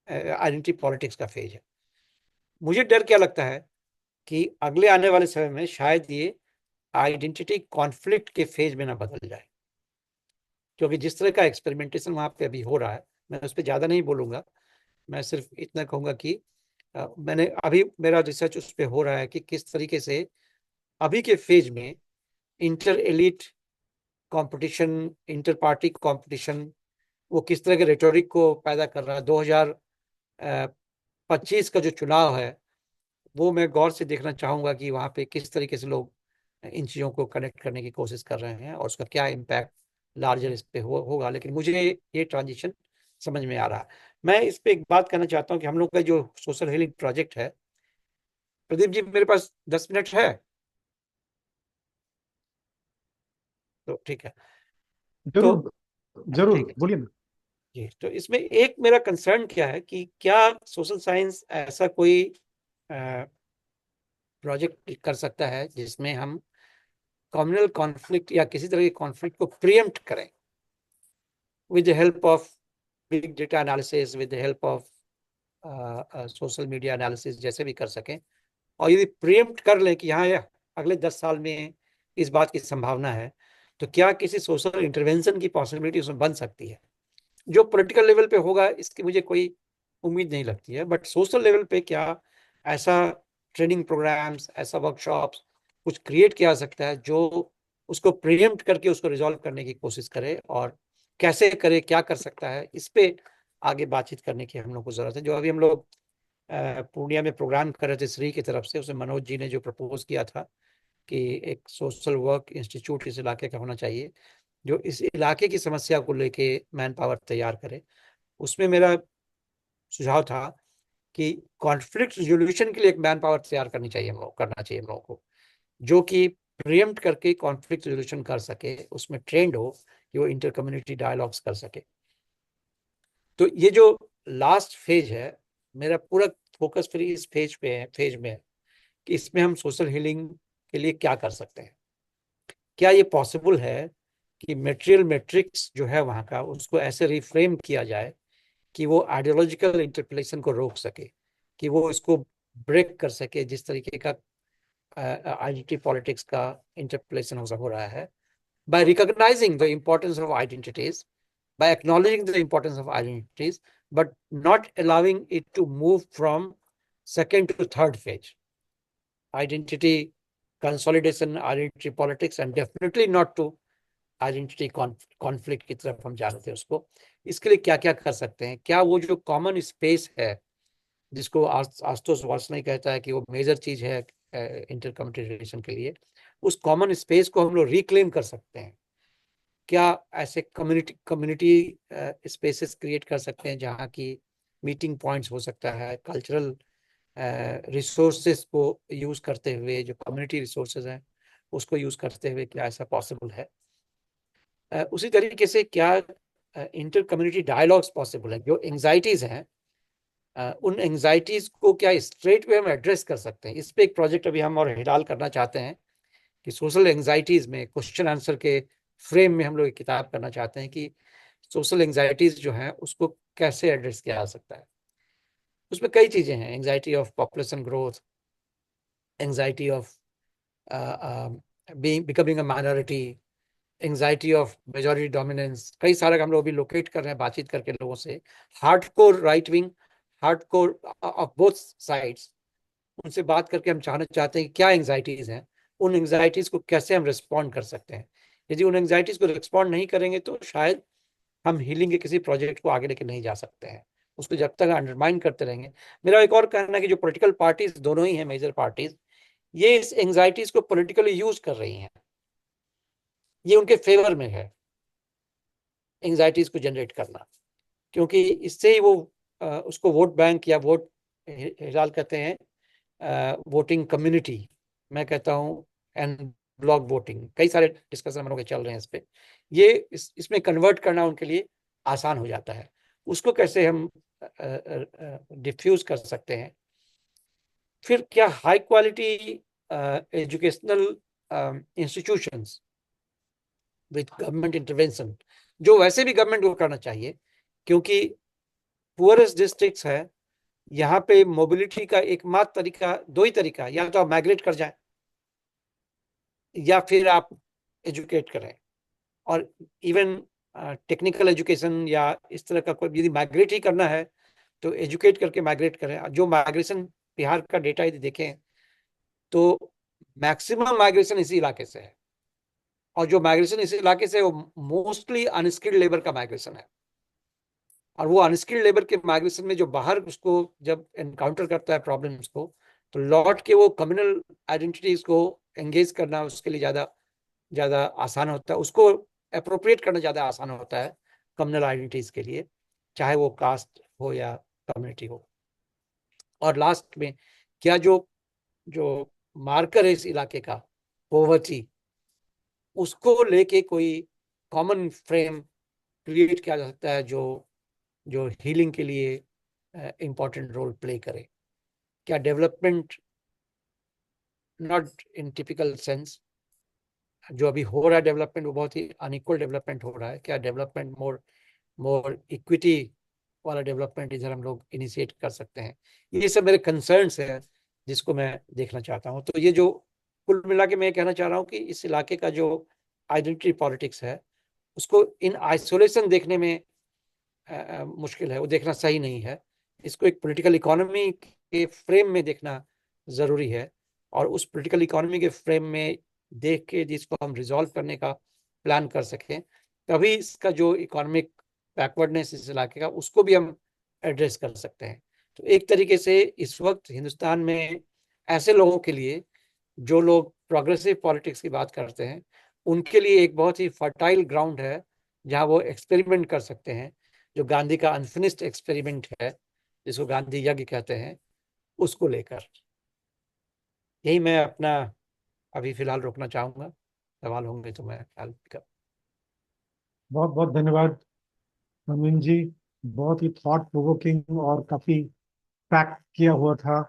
आइडेंटिटी पॉलिटिक्स का फेज है। मुझे डर क्या लगता है कि अगले आने वाले समय में शायद ये आइडेंटिटी कॉन्फ्लिक्ट के फेज में ना बदल जाए, क्योंकि जिस तरह का एक्सपेरिमेंटेशन वहां पे अभी हो रहा है, मैं उस पर ज्यादा नहीं बोलूंगा, मैं सिर्फ इतना कहूंगा कि मैंने अभी मेरा रिसर्च उस पर हो रहा है कि किस तरीके से अभी के फेज में inter elite competition, inter party competition, वो किस तरह के रेटोरिक को पैदा कर रहा है। 2025 का जो चुनाव है वो मैं गौर से देखना चाहूंगा कि वहां पे किस तरीके से लोग इन चीजों को कनेक्ट करने की कोशिश कर रहे हैं और उसका क्या इम्पैक्ट लार्जर इस पे होगा। लेकिन मुझे ये ट्रांजिशन समझ में आ रहा है। मैं इस पे एक बात कहना चाहता हूँ कि हम लोग का जो सोशल हीलिंग प्रोजेक्ट है, प्रदीप जी मेरे पास 10 मिनट है तो ठीक है। तो जरूर जरूर, ठीक है बोलिए ना। जी। तो इसमें एक मेरा कंसर्न क्या है कि क्या सोशल साइंस ऐसा कोई प्रोजेक्ट कर सकता है जिसमें हम कम्युनल कॉन्फ्लिक्ट या किसी तरह के कॉन्फ्लिक्ट को प्रिएम्प्ट करें with the help of big data analysis, with the help of social media analysis, जैसे भी कर सकें, और यदि प्रिएम्प्ट कर लें कि हाँ यह अगले 10 साल में इस बात की संभावना है, तो क्या किसी सोशल इंटरवेंशन की पॉसिबिलिटी उसमें बन सकती है। जो पॉलिटिकल लेवल पे होगा इसकी मुझे कोई उम्मीद नहीं लगती है, बट सोशल लेवल पे क्या ऐसा ट्रेनिंग प्रोग्राम्स, ऐसा वर्कशॉप्स कुछ क्रिएट किया जा सकता है जो उसको प्रिएम्प्ट करके उसको रिजॉल्व करने की कोशिश करे, और कैसे करे, क्या कर सकता है, इस पे आगे बातचीत करने की हम लोग को जरूरत है। जो अभी हम लोग पूर्णिया में प्रोग्राम कर रहे थे श्री की तरफ से, उसमें मनोज जी ने जो प्रपोज किया था कि एक सोशल वर्क इंस्टीट्यूट इस इलाके का होना चाहिए जो इस इलाके की समस्या को लेके मैन पावर तैयार करे। उसमें मेरा सुझाव था कि कॉन्फ्लिक्ट रिजोल्यूशन के लिए एक मैन पावर तैयार करनी चाहिए, हम लोग करना चाहिए हम लोगों को, जो कि प्रिएम्प्ट करके कॉन्फ्लिक्ट रिजोल्यूशन कर सके, उसमें ट्रेंड हो कि वो इंटर कम्युनिटी डायलॉग्स कर सके। तो ये जो लास्ट फेज है, मेरा पूरा फोकस फिर इस फेज में है कि इसमें हम सोशल हीलिंग के लिए क्या कर सकते हैं। क्या ये पॉसिबल है कि मेटेरियल मैट्रिक्स जो है वहाँ का, उसको ऐसे रिफ्रेम किया जाए कि वो आइडियोलॉजिकल इंटरप्रिटेशन को रोक सके, कि वो इसको ब्रेक कर सके, जिस तरीके का आइडेंटिटी पॉलिटिक्स का इंटरप्रिटेशन हो रहा है, by recognizing the importance of identities, by acknowledging the importance of identities, but not allowing it to move from second to third phase. Identity consolidation, identity politics, and definitely not to identity conflict की तरफ हम जा रहे थे। उसको इसके लिए क्या क्या कर सकते हैं, क्या वो जो कॉमन स्पेस है जिसको आशुतोष वासनिक कहता है कि वो मेजर चीज है इंटर कम्युनिटी रिलेशन के लिए, उस कॉमन स्पेस को हम लोग रिक्लेम कर सकते हैं। क्या ऐसे कम्युनिटी स्पेसेस क्रिएट कर सकते हैं जहाँ की मीटिंग पॉइंट्स हो सकता है, कल्चरल रिसोर्सेज को यूज करते हुए, जो कम्युनिटी रिसोर्सेज हैं उसको यूज करते हुए, क्या ऐसा पॉसिबल है। उसी तरीके से क्या इंटर कम्युनिटी डायलॉग्स पॉसिबल है। जो एंग्जाइटीज हैं, उन एंग्जाइटीज को क्या स्ट्रेट वे में एड्रेस कर सकते हैं। इस पे एक प्रोजेक्ट अभी हम और हिडाल करना चाहते हैं कि सोशल एंग्जाइटीज में क्वेश्चन आंसर के फ्रेम में हम लोग एक किताब करना चाहते हैं कि सोशल एंग्जाइटीज जो है उसको कैसे एड्रेस किया जा सकता है। उसमें कई चीजें हैं, anxiety of population growth, anxiety of becoming a minority, anxiety of majority dominance, कई सारे हम लोग अभी लोकेट कर रहे हैं बातचीत करके लोगों से। Hardcore right wing, hardcore of both sides, उनसे बात करके हम चाहते हैं कि क्या एंग्जाइटीज हैं, उन एंग्जाइटीज को कैसे हम रिस्पॉन्ड कर सकते हैं। यदि उन एंग्जाइटीज को रिस्पॉन्ड नहीं करेंगे तो शायद हम हीलिंग के किसी प्रोजेक्ट को आगे लेके नहीं जा सकते हैं, उसको जब तक अंडरमाइन करते रहेंगे। मेरा एक और कहना है कि जो पॉलिटिकल पार्टीज दोनों ही हैं, मेजर पार्टीज, ये इस एंग्जाइटीज को पॉलिटिकली यूज कर रही हैं, ये उनके फेवर में है एंग्जाइटीज को जनरेट करना, क्योंकि इससे ही वो उसको वोट बैंक या वोट हिलाल कहते हैं वोटिंग कम्युनिटी, मैं कहता हूँ एंड ब्लॉक वोटिंग, कई सारे डिस्कशन हम लोग चल रहे हैं इस पे। ये इसमें कन्वर्ट करना उनके लिए आसान हो जाता है। उसको कैसे हम डिफ्यूज कर सकते हैं। फिर क्या high quality educational institutions with government intervention, जो वैसे भी गवर्नमेंट को करना चाहिए, क्योंकि पुअरेस्ट डिस्ट्रिक्ट्स है, यहाँ पे मोबिलिटी का एकमात्र तरीका, दो ही तरीका, या तो आप माइग्रेट कर जाएं या फिर आप एजुकेट करें। और इवन टेक्निकल एजुकेशन या इस तरह का कोई यदि माइग्रेट ही करना है तो एजुकेट करके माइग्रेट करें। जो माइग्रेशन बिहार का डेटा यदि देखें तो मैक्सिमम माइग्रेशन इसी इलाके से है, और जो माइग्रेशन इस इलाके से वो मोस्टली अनस्किल्ड लेबर का माइग्रेशन है। और वो अनस्किल्ड लेबर के माइग्रेशन में जो बाहर उसको जब एनकाउंटर करता है प्रॉब्लम्स को, तो लौट के वो कम्युनल आइडेंटिटीज को एंगेज करना उसके लिए ज्यादा ज्यादा आसान होता है, उसको अप्रोप्रिएट करना ज्यादा आसान होता है कम्युनल आइडेंटिटीज के लिए, चाहे वो कास्ट हो या कम्युनिटी हो। और लास्ट में क्या जो जो मार्कर है इस इलाके का, पॉवर्टी, उसको लेके कोई कॉमन फ्रेम क्रिएट किया जा सकता है जो जो हीलिंग के लिए इंपॉर्टेंट रोल प्ले करे। क्या development, not in typical sense, जो अभी हो रहा है डेवलपमेंट वो बहुत ही अनइक्वल डेवलपमेंट हो रहा है, क्या डेवलपमेंट मोर मोर इक्विटी वाला डेवलपमेंट इधर हम लोग इनिशिएट कर सकते हैं? ये सब मेरे कंसर्न्स हैं जिसको मैं देखना चाहता हूँ। तो ये जो कुल मिला के मैं कहना चाह रहा हूँ कि इस इलाके का जो आइडेंटिटी पॉलिटिक्स है उसको इन आइसोलेशन देखने में मुश्किल है, वो देखना सही नहीं है। इसको एक पॉलिटिकल इकोनॉमी के फ्रेम में देखना जरूरी है, और उस पॉलिटिकल इकोनॉमी के फ्रेम में देख के जिसको हम रिजॉल्व करने का प्लान कर सकें, तभी इसका जो इकोनॉमिक बैकवर्डनेस इस इलाके का उसको भी हम एड्रेस कर सकते हैं। तो एक तरीके से इस वक्त हिंदुस्तान में ऐसे लोगों के लिए जो लोग प्रोग्रेसिव पॉलिटिक्स की बात करते हैं, उनके लिए एक बहुत ही फर्टाइल ग्राउंड है जहां वो एक्सपेरिमेंट कर सकते हैं, जो गांधी का अनफिनिश्ड एक्सपेरिमेंट है जिसको गांधी यज्ञ कहते हैं, उसको लेकर। यही मैं अपना अभी फिलहाल रोकना चाहूंगा, सवाल होंगे तो मैं कर। बहुत बहुत धन्यवाद नवीन जी। बहुत ही थॉट प्रोवोकिंग और काफी पैक किया हुआ था।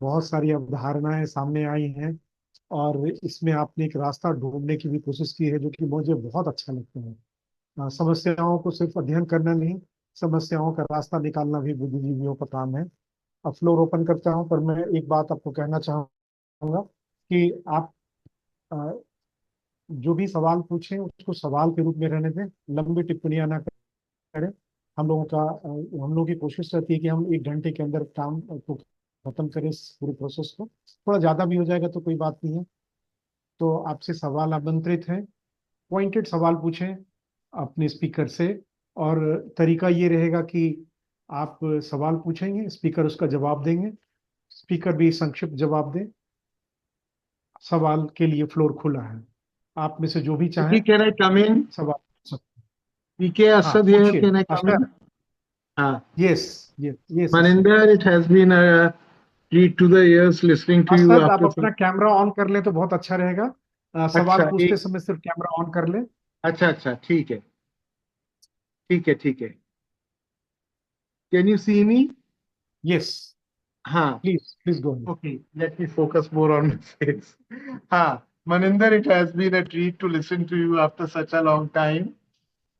बहुत सारी अवधारणाएं सामने आई हैं और इसमें आपने एक रास्ता ढूंढने की भी कोशिश की है, जो कि मुझे बहुत अच्छा लगता है। समस्याओं को सिर्फ अध्ययन करना नहीं, समस्याओं का रास्ता निकालना भी बुद्धिजीवियों का काम है। अब फ्लोर ओपन करता हूं, पर मैं एक बात आपको कहना चाहूंगा कि आप अ, जो भी सवाल पूछें उसको सवाल के रूप में रहने दें, लंबी टिप्पणियां ना करें। हम लोगों की कोशिश रहती है कि हम 1 घंटे के अंदर काम को खत्म करें, इस पूरे प्रोसेस को। थोड़ा ज्यादा भी हो जाएगा तो कोई बात नहीं है। तो आपसे सवाल आमंत्रित है, पॉइंटेड सवाल पूछें अपने स्पीकर से। और तरीका ये रहेगा कि आप सवाल पूछेंगे, स्पीकर उसका जवाब देंगे, स्पीकर भी संक्षिप्त जवाब दें। सवाल के लिए फ्लोर खुला है, आप में से जो भी चाहे Can I come in? सवाल पूछ सकते PK हैं। हाँ Asad here. पूछिए Can I come Asad. in? Yes, yes, yes Asad. Maninder, it has been a treat to the ears listening to you Asad, आप after अपना कैमरा ऑन कर लें तो बहुत अच्छा रहेगा। सवाल अच्छा पूछते समय सिर्फ कैमरा ऑन कर लें। अच्छा ठीक है ठीक है। Can you see me? Yes, हाँ. Please please go. Okay, let me focus more on my face. हाँ, Maninder, it has been a treat to listen to you after such a long time.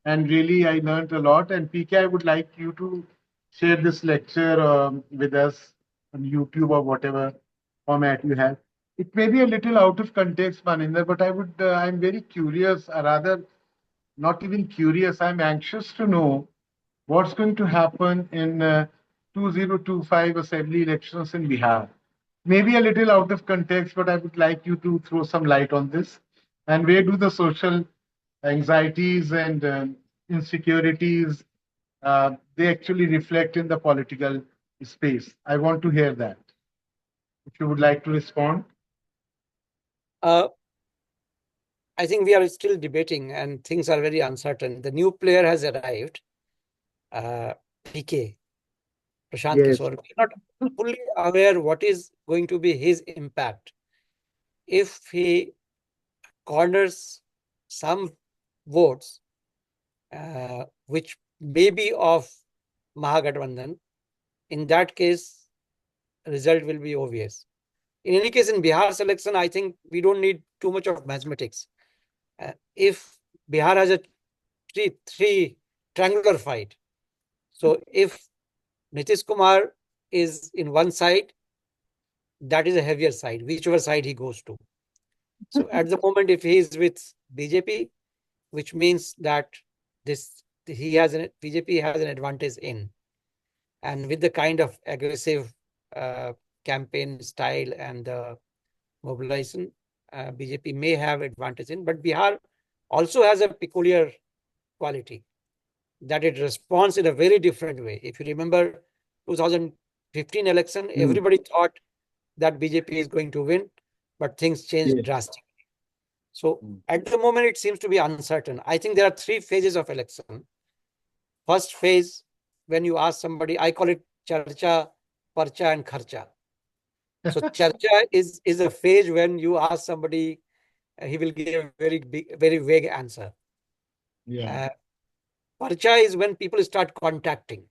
And really, I learned a lot. And PK, I would like you to share this lecture with us on YouTube or whatever format you have. It may be a little out of context, Maninder, but I'm very curious, or rather, not even curious, I'm anxious to know what's going to happen in 2025 assembly elections in Bihar. Maybe a little out of context, but I would like you to throw some light on this. And where do the social anxieties and insecurities they actually reflect in the political space? I want to hear that. If you would like to respond. I think we are still debating and things are very uncertain. The new player has arrived, PK, Prashant Yes. Kishore. We're not fully aware what is going to be his impact. If he corners some votes, which may be of Mahagathbandhan, in that case, result will be obvious. In any case, in Bihar's election, I think we don't need too much of mathematics. If Bihar has a three triangular fight. So if Nitish Kumar is in one side, that is a heavier side, whichever side he goes to. So at the moment, if he is with BJP, which means that BJP has an advantage in, and with the kind of aggressive campaign style and the mobilization, BJP may have advantage in. But Bihar also has a peculiar quality that it responds in a very different way. If you remember 2015 election, everybody thought that BJP is going to win, but things changed drastically. So at the moment, it seems to be uncertain. I think there are 3 phases of election. First phase, when you ask somebody, I call it charcha, parcha, and kharcha. So charcha is a phase when you ask somebody, he will give a very vague answer. Parcha is when people start contacting.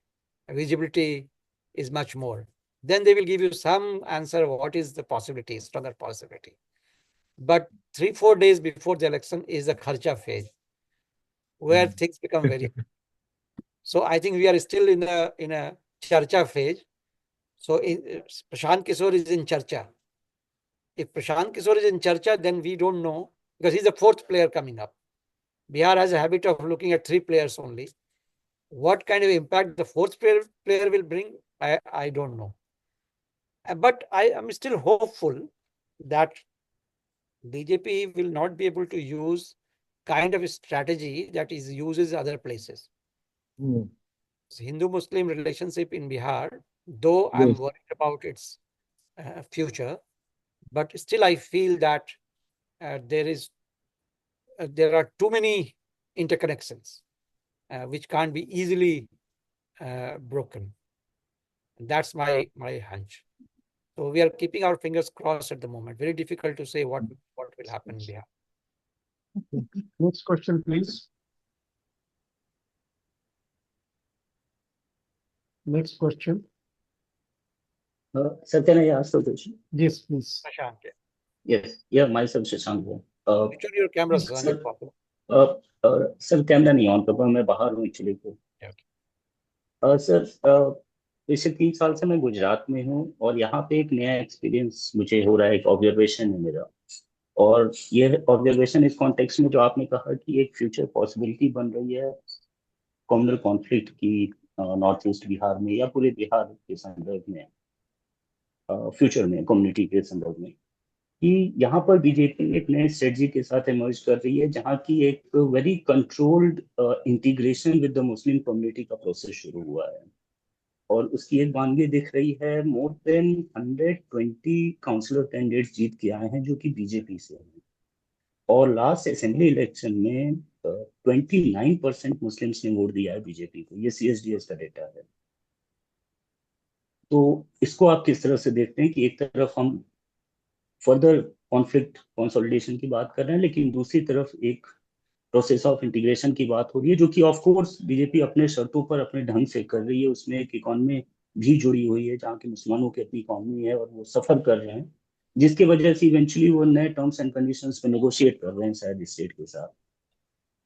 Visibility is much more. Then they will give you some answer. What is the possibility, stronger possibility? But 3-4 days before the election is the kharcha phase, where things become very. So I think we are still in a charcha phase. So Prashant Kishore is in charcha. If Prashant Kishore is in charcha, then we don't know, because he's the 4th player coming up. Bihar has a habit of looking at 3 players only. What kind of impact the 4th player will bring, I don't know. But I am still hopeful that BJP will not be able to use kind of a strategy that is uses other places. Hindu-Muslim relationship in Bihar, though I'm worried about its future, but still I feel that there are too many interconnections which can't be easily broken. That's my hunch. So we are keeping our fingers crossed at the moment. Very difficult to say what will happen in Bihar. Okay. Next question, please. Next question. Sir, can I ask a question? Yes, please. Prashant, Yes. Yeah, myself Shashank here. switch on your camera, son, if possible. Sir camera नहीं on कर पाया, मैं बाहर हूँ actually तो sir पिछले 3 साल से मैं गुजरात में हूँ और यहाँ पे एक नया एक्सपीरियंस मुझे हो रहा है, एक ऑब्जर्वेशन है मेरा। और ये ऑब्जर्वेशन इस कॉन्टेक्स्ट में जो आपने कहा कि एक फ्यूचर पॉसिबिलिटी बन रही है कम्युनल कॉन्फ्लिक्ट की नॉर्थ ईस्ट बिहार में या पूरे बिहार के संदर्भ में, फ्यूचर में कम्युनिटी के संदर्भ में, कि यहाँ पर बीजेपी एक नए स्ट्रेटजी के साथ इमर्ज कर रही है जहाँ की एक very controlled integration with the Muslim community का प्रोसेस शुरू हुआ है। और उसकी एक बानगी दिख रही है, मोर देन 120 काउंसिलर कैंडिडेट्स जीत के आए हैं जो कि बीजेपी से हैं। और लास्ट असेंबली इलेक्शन में 29% मुस्लिम्स ने वोट दिया है बीजेपी को, ये CSDS का डेटा है। तो इसको आप किस तरह से देखते हैं कि एक तरफ हम फर्दर कॉन्फ्लिक्ट कंसोलिडेशन की बात कर रहे हैं, लेकिन दूसरी तरफ एक प्रोसेस ऑफ इंटीग्रेशन की बात हो रही है जो कि ऑफ कोर्स बीजेपी अपने शर्तों पर अपने ढंग से कर रही है, उसमें एक इकॉनमी भी जुड़ी हुई है जहाँ के मुसलमानों की अपनी इकॉनमी है और वो सफर कर रहे हैं, जिसकी वजह से इवेंचुअली वो नए टर्म्स एंड कंडीशंस पे नेगोशिएट कर रहे हैं शायद स्टेट के साथ।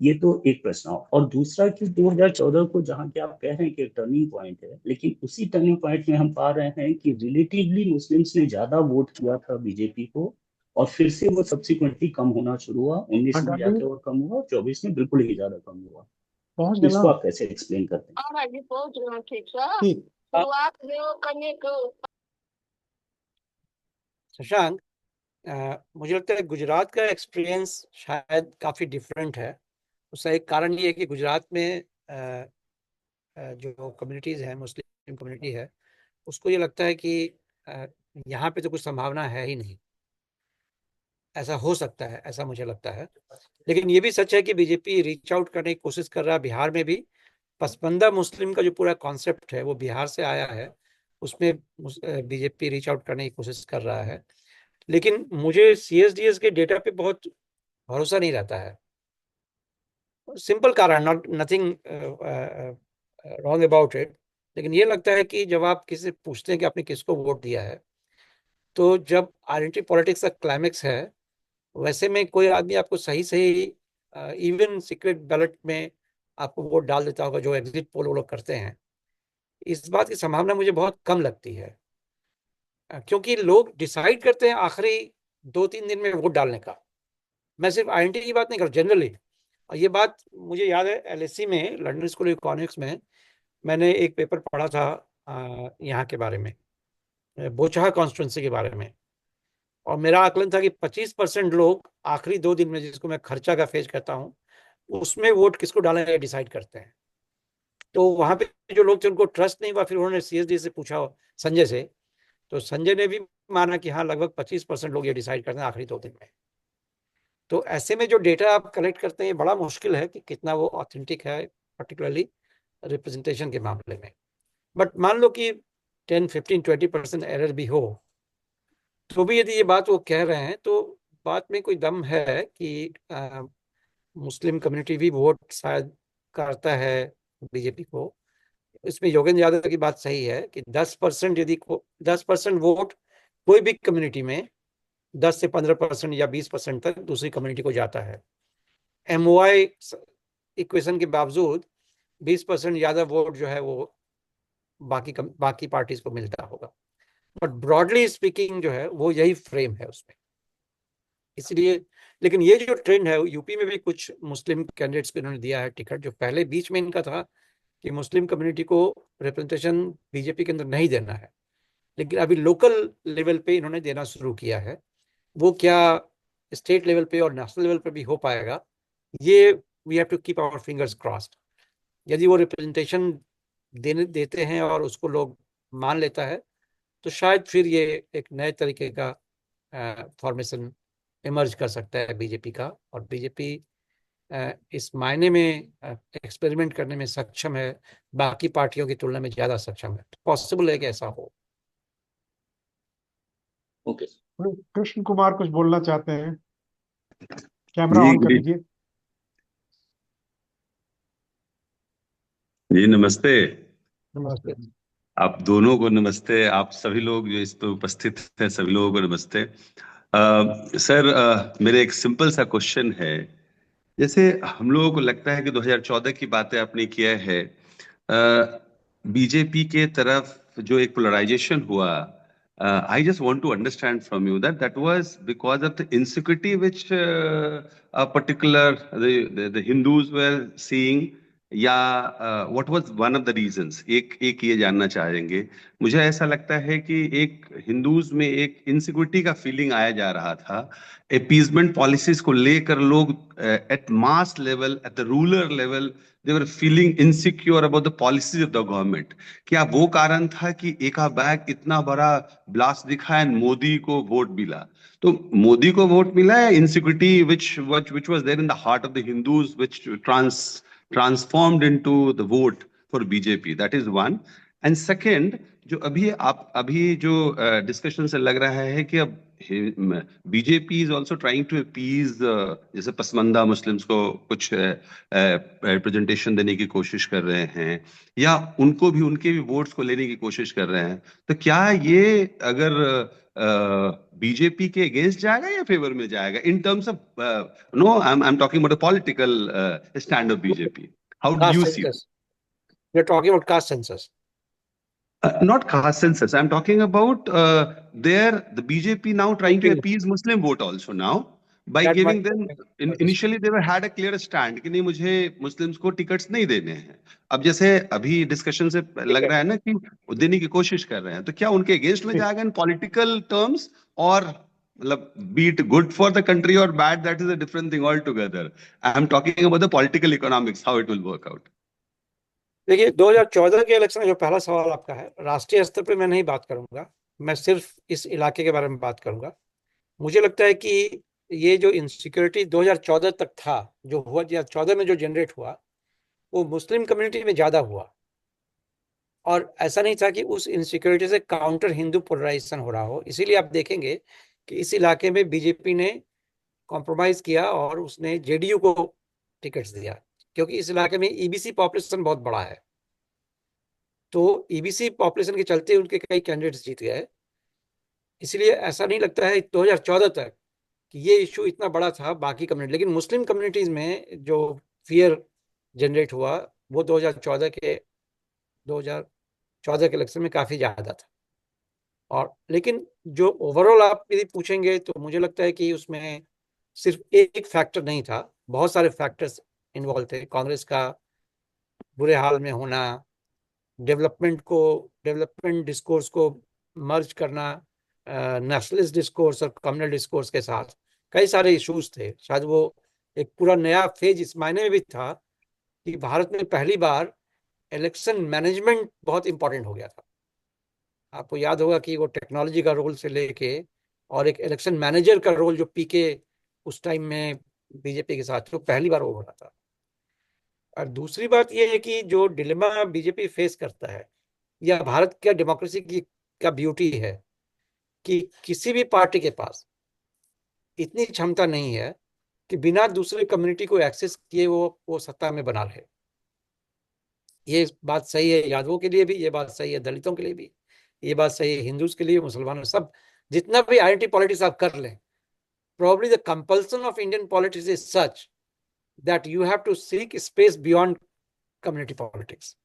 ये तो एक प्रश्न। और दूसरा कि 2014 को जहां कि आप कह रहे हैं कि टर्निंग पॉइंट है, लेकिन उसी टर्निंग पॉइंट में हम पा रहे हैं कि रिलेटिवली मुस्लिम्स ने ज्यादा वोट किया था बीजेपी को और फिर से वो सब्सिक्वेंटली कम होना शुरू हुआ, 19 में जाके और कम हुआ, 24 में बिल्कुल ही ज्यादा कम हुआ। तो इसको आप कैसे एक्सप्लेन करते हैं? शशांक, मुझे लगता है गुजरात का एक्सपीरियंस शायद काफी डिफरेंट है। उसका एक कारण ये है कि गुजरात में जो कम्युनिटीज है, मुस्लिम कम्युनिटी है, उसको ये लगता है कि यहाँ पे तो कुछ संभावना है ही नहीं। ऐसा हो सकता है, ऐसा मुझे लगता है। लेकिन ये भी सच है कि बीजेपी रीच आउट करने की कोशिश कर रहा है। बिहार में भी पसमंदा मुस्लिम का जो पूरा कॉन्सेप्ट है वो बिहार से आया है, उसमें बीजेपी रीच आउट करने की कोशिश कर रहा है। लेकिन मुझे CSDS के डेटा पे बहुत भरोसा नहीं रहता है। सिंपल कारण, नथिंग रॉन्ग अबाउट इट, लेकिन ये लगता है कि जब आप किसी से पूछते हैं कि आपने किसको वोट दिया है, तो जब आइडेंटिटी पॉलिटिक्स का क्लाइमेक्स है, वैसे में कोई आदमी आपको सही इवन सीक्रेट बैलेट में आपको वोट डाल देता होगा, जो एग्जिट पोल वो लोग करते हैं, इस बात की संभावना मुझे बहुत कम लगती है। क्योंकि लोग डिसाइड करते हैं आखिरी 2-3 दिन में वोट डालने का। मैं सिर्फ आईएनटी की बात नहीं कर रहा, जनरली। और ये बात मुझे याद है, एलएससी में, लंदन स्कूल ऑफ इकोनॉमिक्स में, मैंने एक पेपर पढ़ा था यहाँ के बारे में, बोचहा कॉन्स्टिट्यूंसी के बारे में। और मेरा आकलन था कि 25% लोग आखिरी 2 दिन में, जिसको मैं खर्चा का फेज करता हूँ, उसमें वोट किसको डालेंगे डिसाइड करते हैं। तो वहां पे जो लोग थे उनको ट्रस्ट नहीं हुआ, फिर उन्होंने सीएसडी से पूछा, संजय से, तो संजय ने भी माना कि हाँ, लगभग 25% लोग ये डिसाइड करते हैं आखिरी 2 दिन में। तो ऐसे में जो डेटा आप कलेक्ट करते हैं, बड़ा मुश्किल है कि कितना वो ऑथेंटिक है, पर्टिकुलरली रिप्रेजेंटेशन के मामले में। बट मान लो कि 10, 15, 20% एरर भी हो, तो भी यदि ये बात वो कह रहे हैं, तो बात में कोई दम है कि मुस्लिम कम्युनिटी भी वोट शायद करता है बीजेपी को। इसमें योगेंद्र यादव की बात सही है कि 10% यदि 10% वोट कोई भी कम्युनिटी में 10 से 15% या 20% तक दूसरी कम्युनिटी को जाता है। एमओआई इक्वेशन के बावजूद 20% ज्यादा वोट जो है वो बाकी पार्टीज को मिलता होगा। बट ब्रॉडली स्पीकिंग जो है वो यही फ्रेम है उसमें। इसलिए, लेकिन ये जो ट्रेंड है, यूपी में भी कुछ मुस्लिम कैंडिडेट्स को इन्होंने दिया है टिकट, जो पहले बीच में इनका था कि मुस्लिम कम्युनिटी को रिप्रेजेंटेशन बीजेपी के अंदर नहीं देना है, लेकिन अभी लोकल लेवल पे इन्होंने देना शुरू किया है। वो क्या स्टेट लेवल पे और नेशनल लेवल पे भी हो पाएगा, ये we have to keep our fingers crossed. यदि वो रिप्रेजेंटेशन देते हैं और उसको लोग मान लेता है, तो शायद फिर ये एक नए तरीके का फॉर्मेशन इमर्ज कर सकता है बीजेपी का, और बीजेपी इस मायने में एक्सपेरिमेंट करने में सक्षम है, बाकी पार्टियों की तुलना में ज्यादा सक्षम है। पॉसिबल है कि ऐसा हो। ओके। कृष्ण कुमार कुछ बोलना चाहते हैं, कैमरा जी ऑन कर जी लीजिए। जी, नमस्ते। नमस्ते। आप दोनों को नमस्ते। आप सभी लोग जो इस पे उपस्थित हैं, सभी लोगों को नमस्ते। सर, मेरे एक सिंपल सा क्वेश्चन है। जैसे हम लोगों को लगता है कि 2014 की बातें आपने किया है, बीजेपी के तरफ जो एक पोलराइजेशन हुआ, I just want to understand from you that that was because of the insecurity which particular the Hindus were seeing, या what was one of the reasons. एक एक ये जानना चाहेंगे। मुझे ऐसा लगता है कि एक हिंदूज में एक इनसिक्योरिटी का फीलिंग आया जा रहा था। अपीजमेंट पॉलिसीज को लेकर लोग at mass level, at the rural level, they were feeling insecure about the policies of the government. क्या वो कारण था कि एका बैग इतना बड़ा ब्लास्ट दिखा एंड मोदी को वोट मिला? तो मोदी को वोट मिला है insecurity which was there in the heart of the Hindus, which transformed into the vote for BJP? That is one. And second, जो अभी जो डिस्कशन से लग रहा है कि अब BJP is also trying to appease, जैसे पसमंदा मुस्लिम्स को कुछ रिप्रेजेंटेशन देने की कोशिश कर रहे हैं, या उनको भी, उनके भी वोट्स को लेने की कोशिश कर रहे हैं। तो क्या ये अगर बीजेपी के अगेंस्ट जाएगा या फेवर में जाएगा in terms of, no, I am talking about the political stand of BJP? How do caste you see? Census, we are talking about caste census. Not caste census. I'm talking about the BJP now trying to appease Muslim vote also now by That giving might them. Initially they were had a clear stand कि नहीं, मुझे Muslims को tickets नहीं देने हैं। अब जैसे अभी डिस्कशन से लग रहा है ना कि देने की कोशिश कर रहे हैं, तो क्या उनके अगेंस्ट में जाएगा इन पॉलिटिकल टर्म्स? और मतलब be it good for the country or bad, that is a different thing altogether. I am talking about the political economics, how it will work out. देखिए, 2014 के इलेक्शन, जो पहला सवाल आपका है, राष्ट्रीय स्तर पे मैं नहीं बात करूंगा, मैं सिर्फ इस इलाके के बारे में बात करूंगा। मुझे लगता है कि ये जो इनसिक्योरिटी 2014 तक था, जो हुआ 2014 में जो जनरेट हुआ, वो मुस्लिम कम्युनिटी में ज्यादा हुआ। और ऐसा नहीं था कि उस इनसिक्योरिटी से काउंटर हिंदू पोलराइजेशन हो रहा हो। इसीलिए आप देखेंगे कि इस इलाके में बीजेपी ने कॉम्प्रोमाइज किया और उसने जेडीयू को टिकट्स दिया, क्योंकि इस इलाके में ईबीसी पॉपुलेशन बहुत बड़ा है। तो ईबीसी पॉपुलेशन के चलते उनके कई कैंडिडेट्स जीत गए। इसलिए ऐसा नहीं लगता है 2014 तक कि ये इशू इतना बड़ा था बाकी कम्युनिटी। लेकिन मुस्लिम कम्युनिटीज में जो फियर जनरेट हुआ वो 2014 के इलेक्शन में काफ़ी ज़्यादा था। और लेकिन जो ओवरऑल आप यदि पूछेंगे तो मुझे लगता है कि उसमें सिर्फ एक फैक्टर नहीं था, बहुत सारे फैक्टर्स इन्वॉल्व थे। कांग्रेस का बुरे हाल में होना, डेवलपमेंट डिस्कोर्स को मर्ज करना नेशनलिस्ट डिस्कोर्स और कम्युनल डिस्कोर्स के साथ, कई सारे इश्यूज थे। शायद वो एक पूरा नया फेज इस मायने में भी था कि भारत में पहली बार इलेक्शन मैनेजमेंट बहुत इंपॉर्टेंट हो गया था। आपको याद होगा कि वो टेक्नोलॉजी का रोल से लेके और एक इलेक्शन मैनेजर का रोल जो पीके उस टाइम में बीजेपी के साथ, तो पहली बार वो हो रहा था। और दूसरी बात यह है कि जो डिलेमा बीजेपी फेस करता है, या भारत का डेमोक्रेसी की का ब्यूटी है कि किसी भी पार्टी के पास इतनी क्षमता नहीं है कि बिना दूसरे कम्युनिटी को एक्सेस किए वो सत्ता में बना रहे। ये बात सही है यादवों के लिए भी, ये बात सही है दलितों के लिए भी, ये बात सही है हिंदूज के लिए, मुसलमानों, सब जितना भी आइडेंटिटी पॉलिटिक्स आप कर लें, probably the compulsion of Indian politics is such that you have to seek space beyond community politics.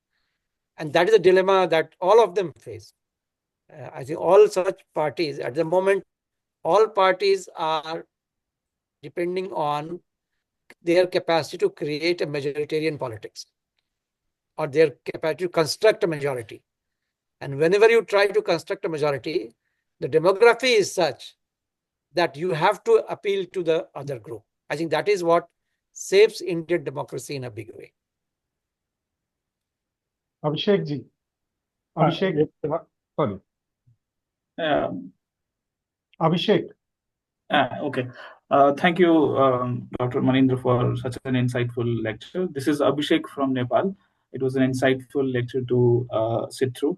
And that is a dilemma that all of them face. I think all such parties, at the moment, all parties are depending on their capacity to create a majoritarian politics or their capacity to construct a majority. And whenever you try to construct a majority, the demography is such that you have to appeal to the other group. I think that is what saves Indian democracy in a big way. Abhishek ji, Abhishek, sorry, Abhishek. Okay. Thank you, Dr. Manindra, for such an insightful lecture. This is Abhishek from Nepal. It was an insightful lecture to sit through.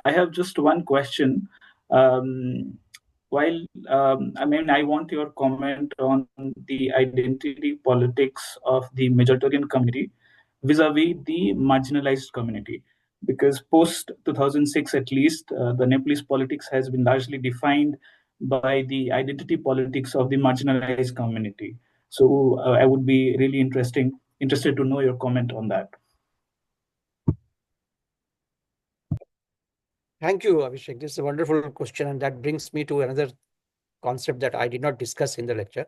I have just one question. I want your comment on the identity politics of the majoritarian community vis-a-vis the marginalized community. Because post 2006, at least, the Nepalese politics has been largely defined by the identity politics of the marginalized community. So I would be really interested to know your comment on that. Thank you, Abhishek. This is a wonderful question, and that brings me to another concept that I did not discuss in the lecture.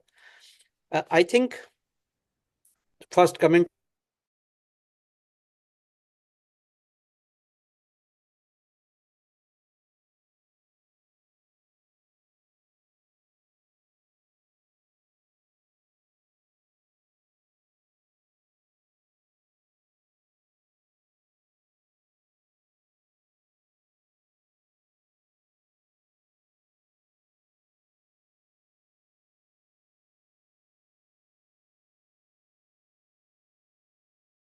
I think, first comment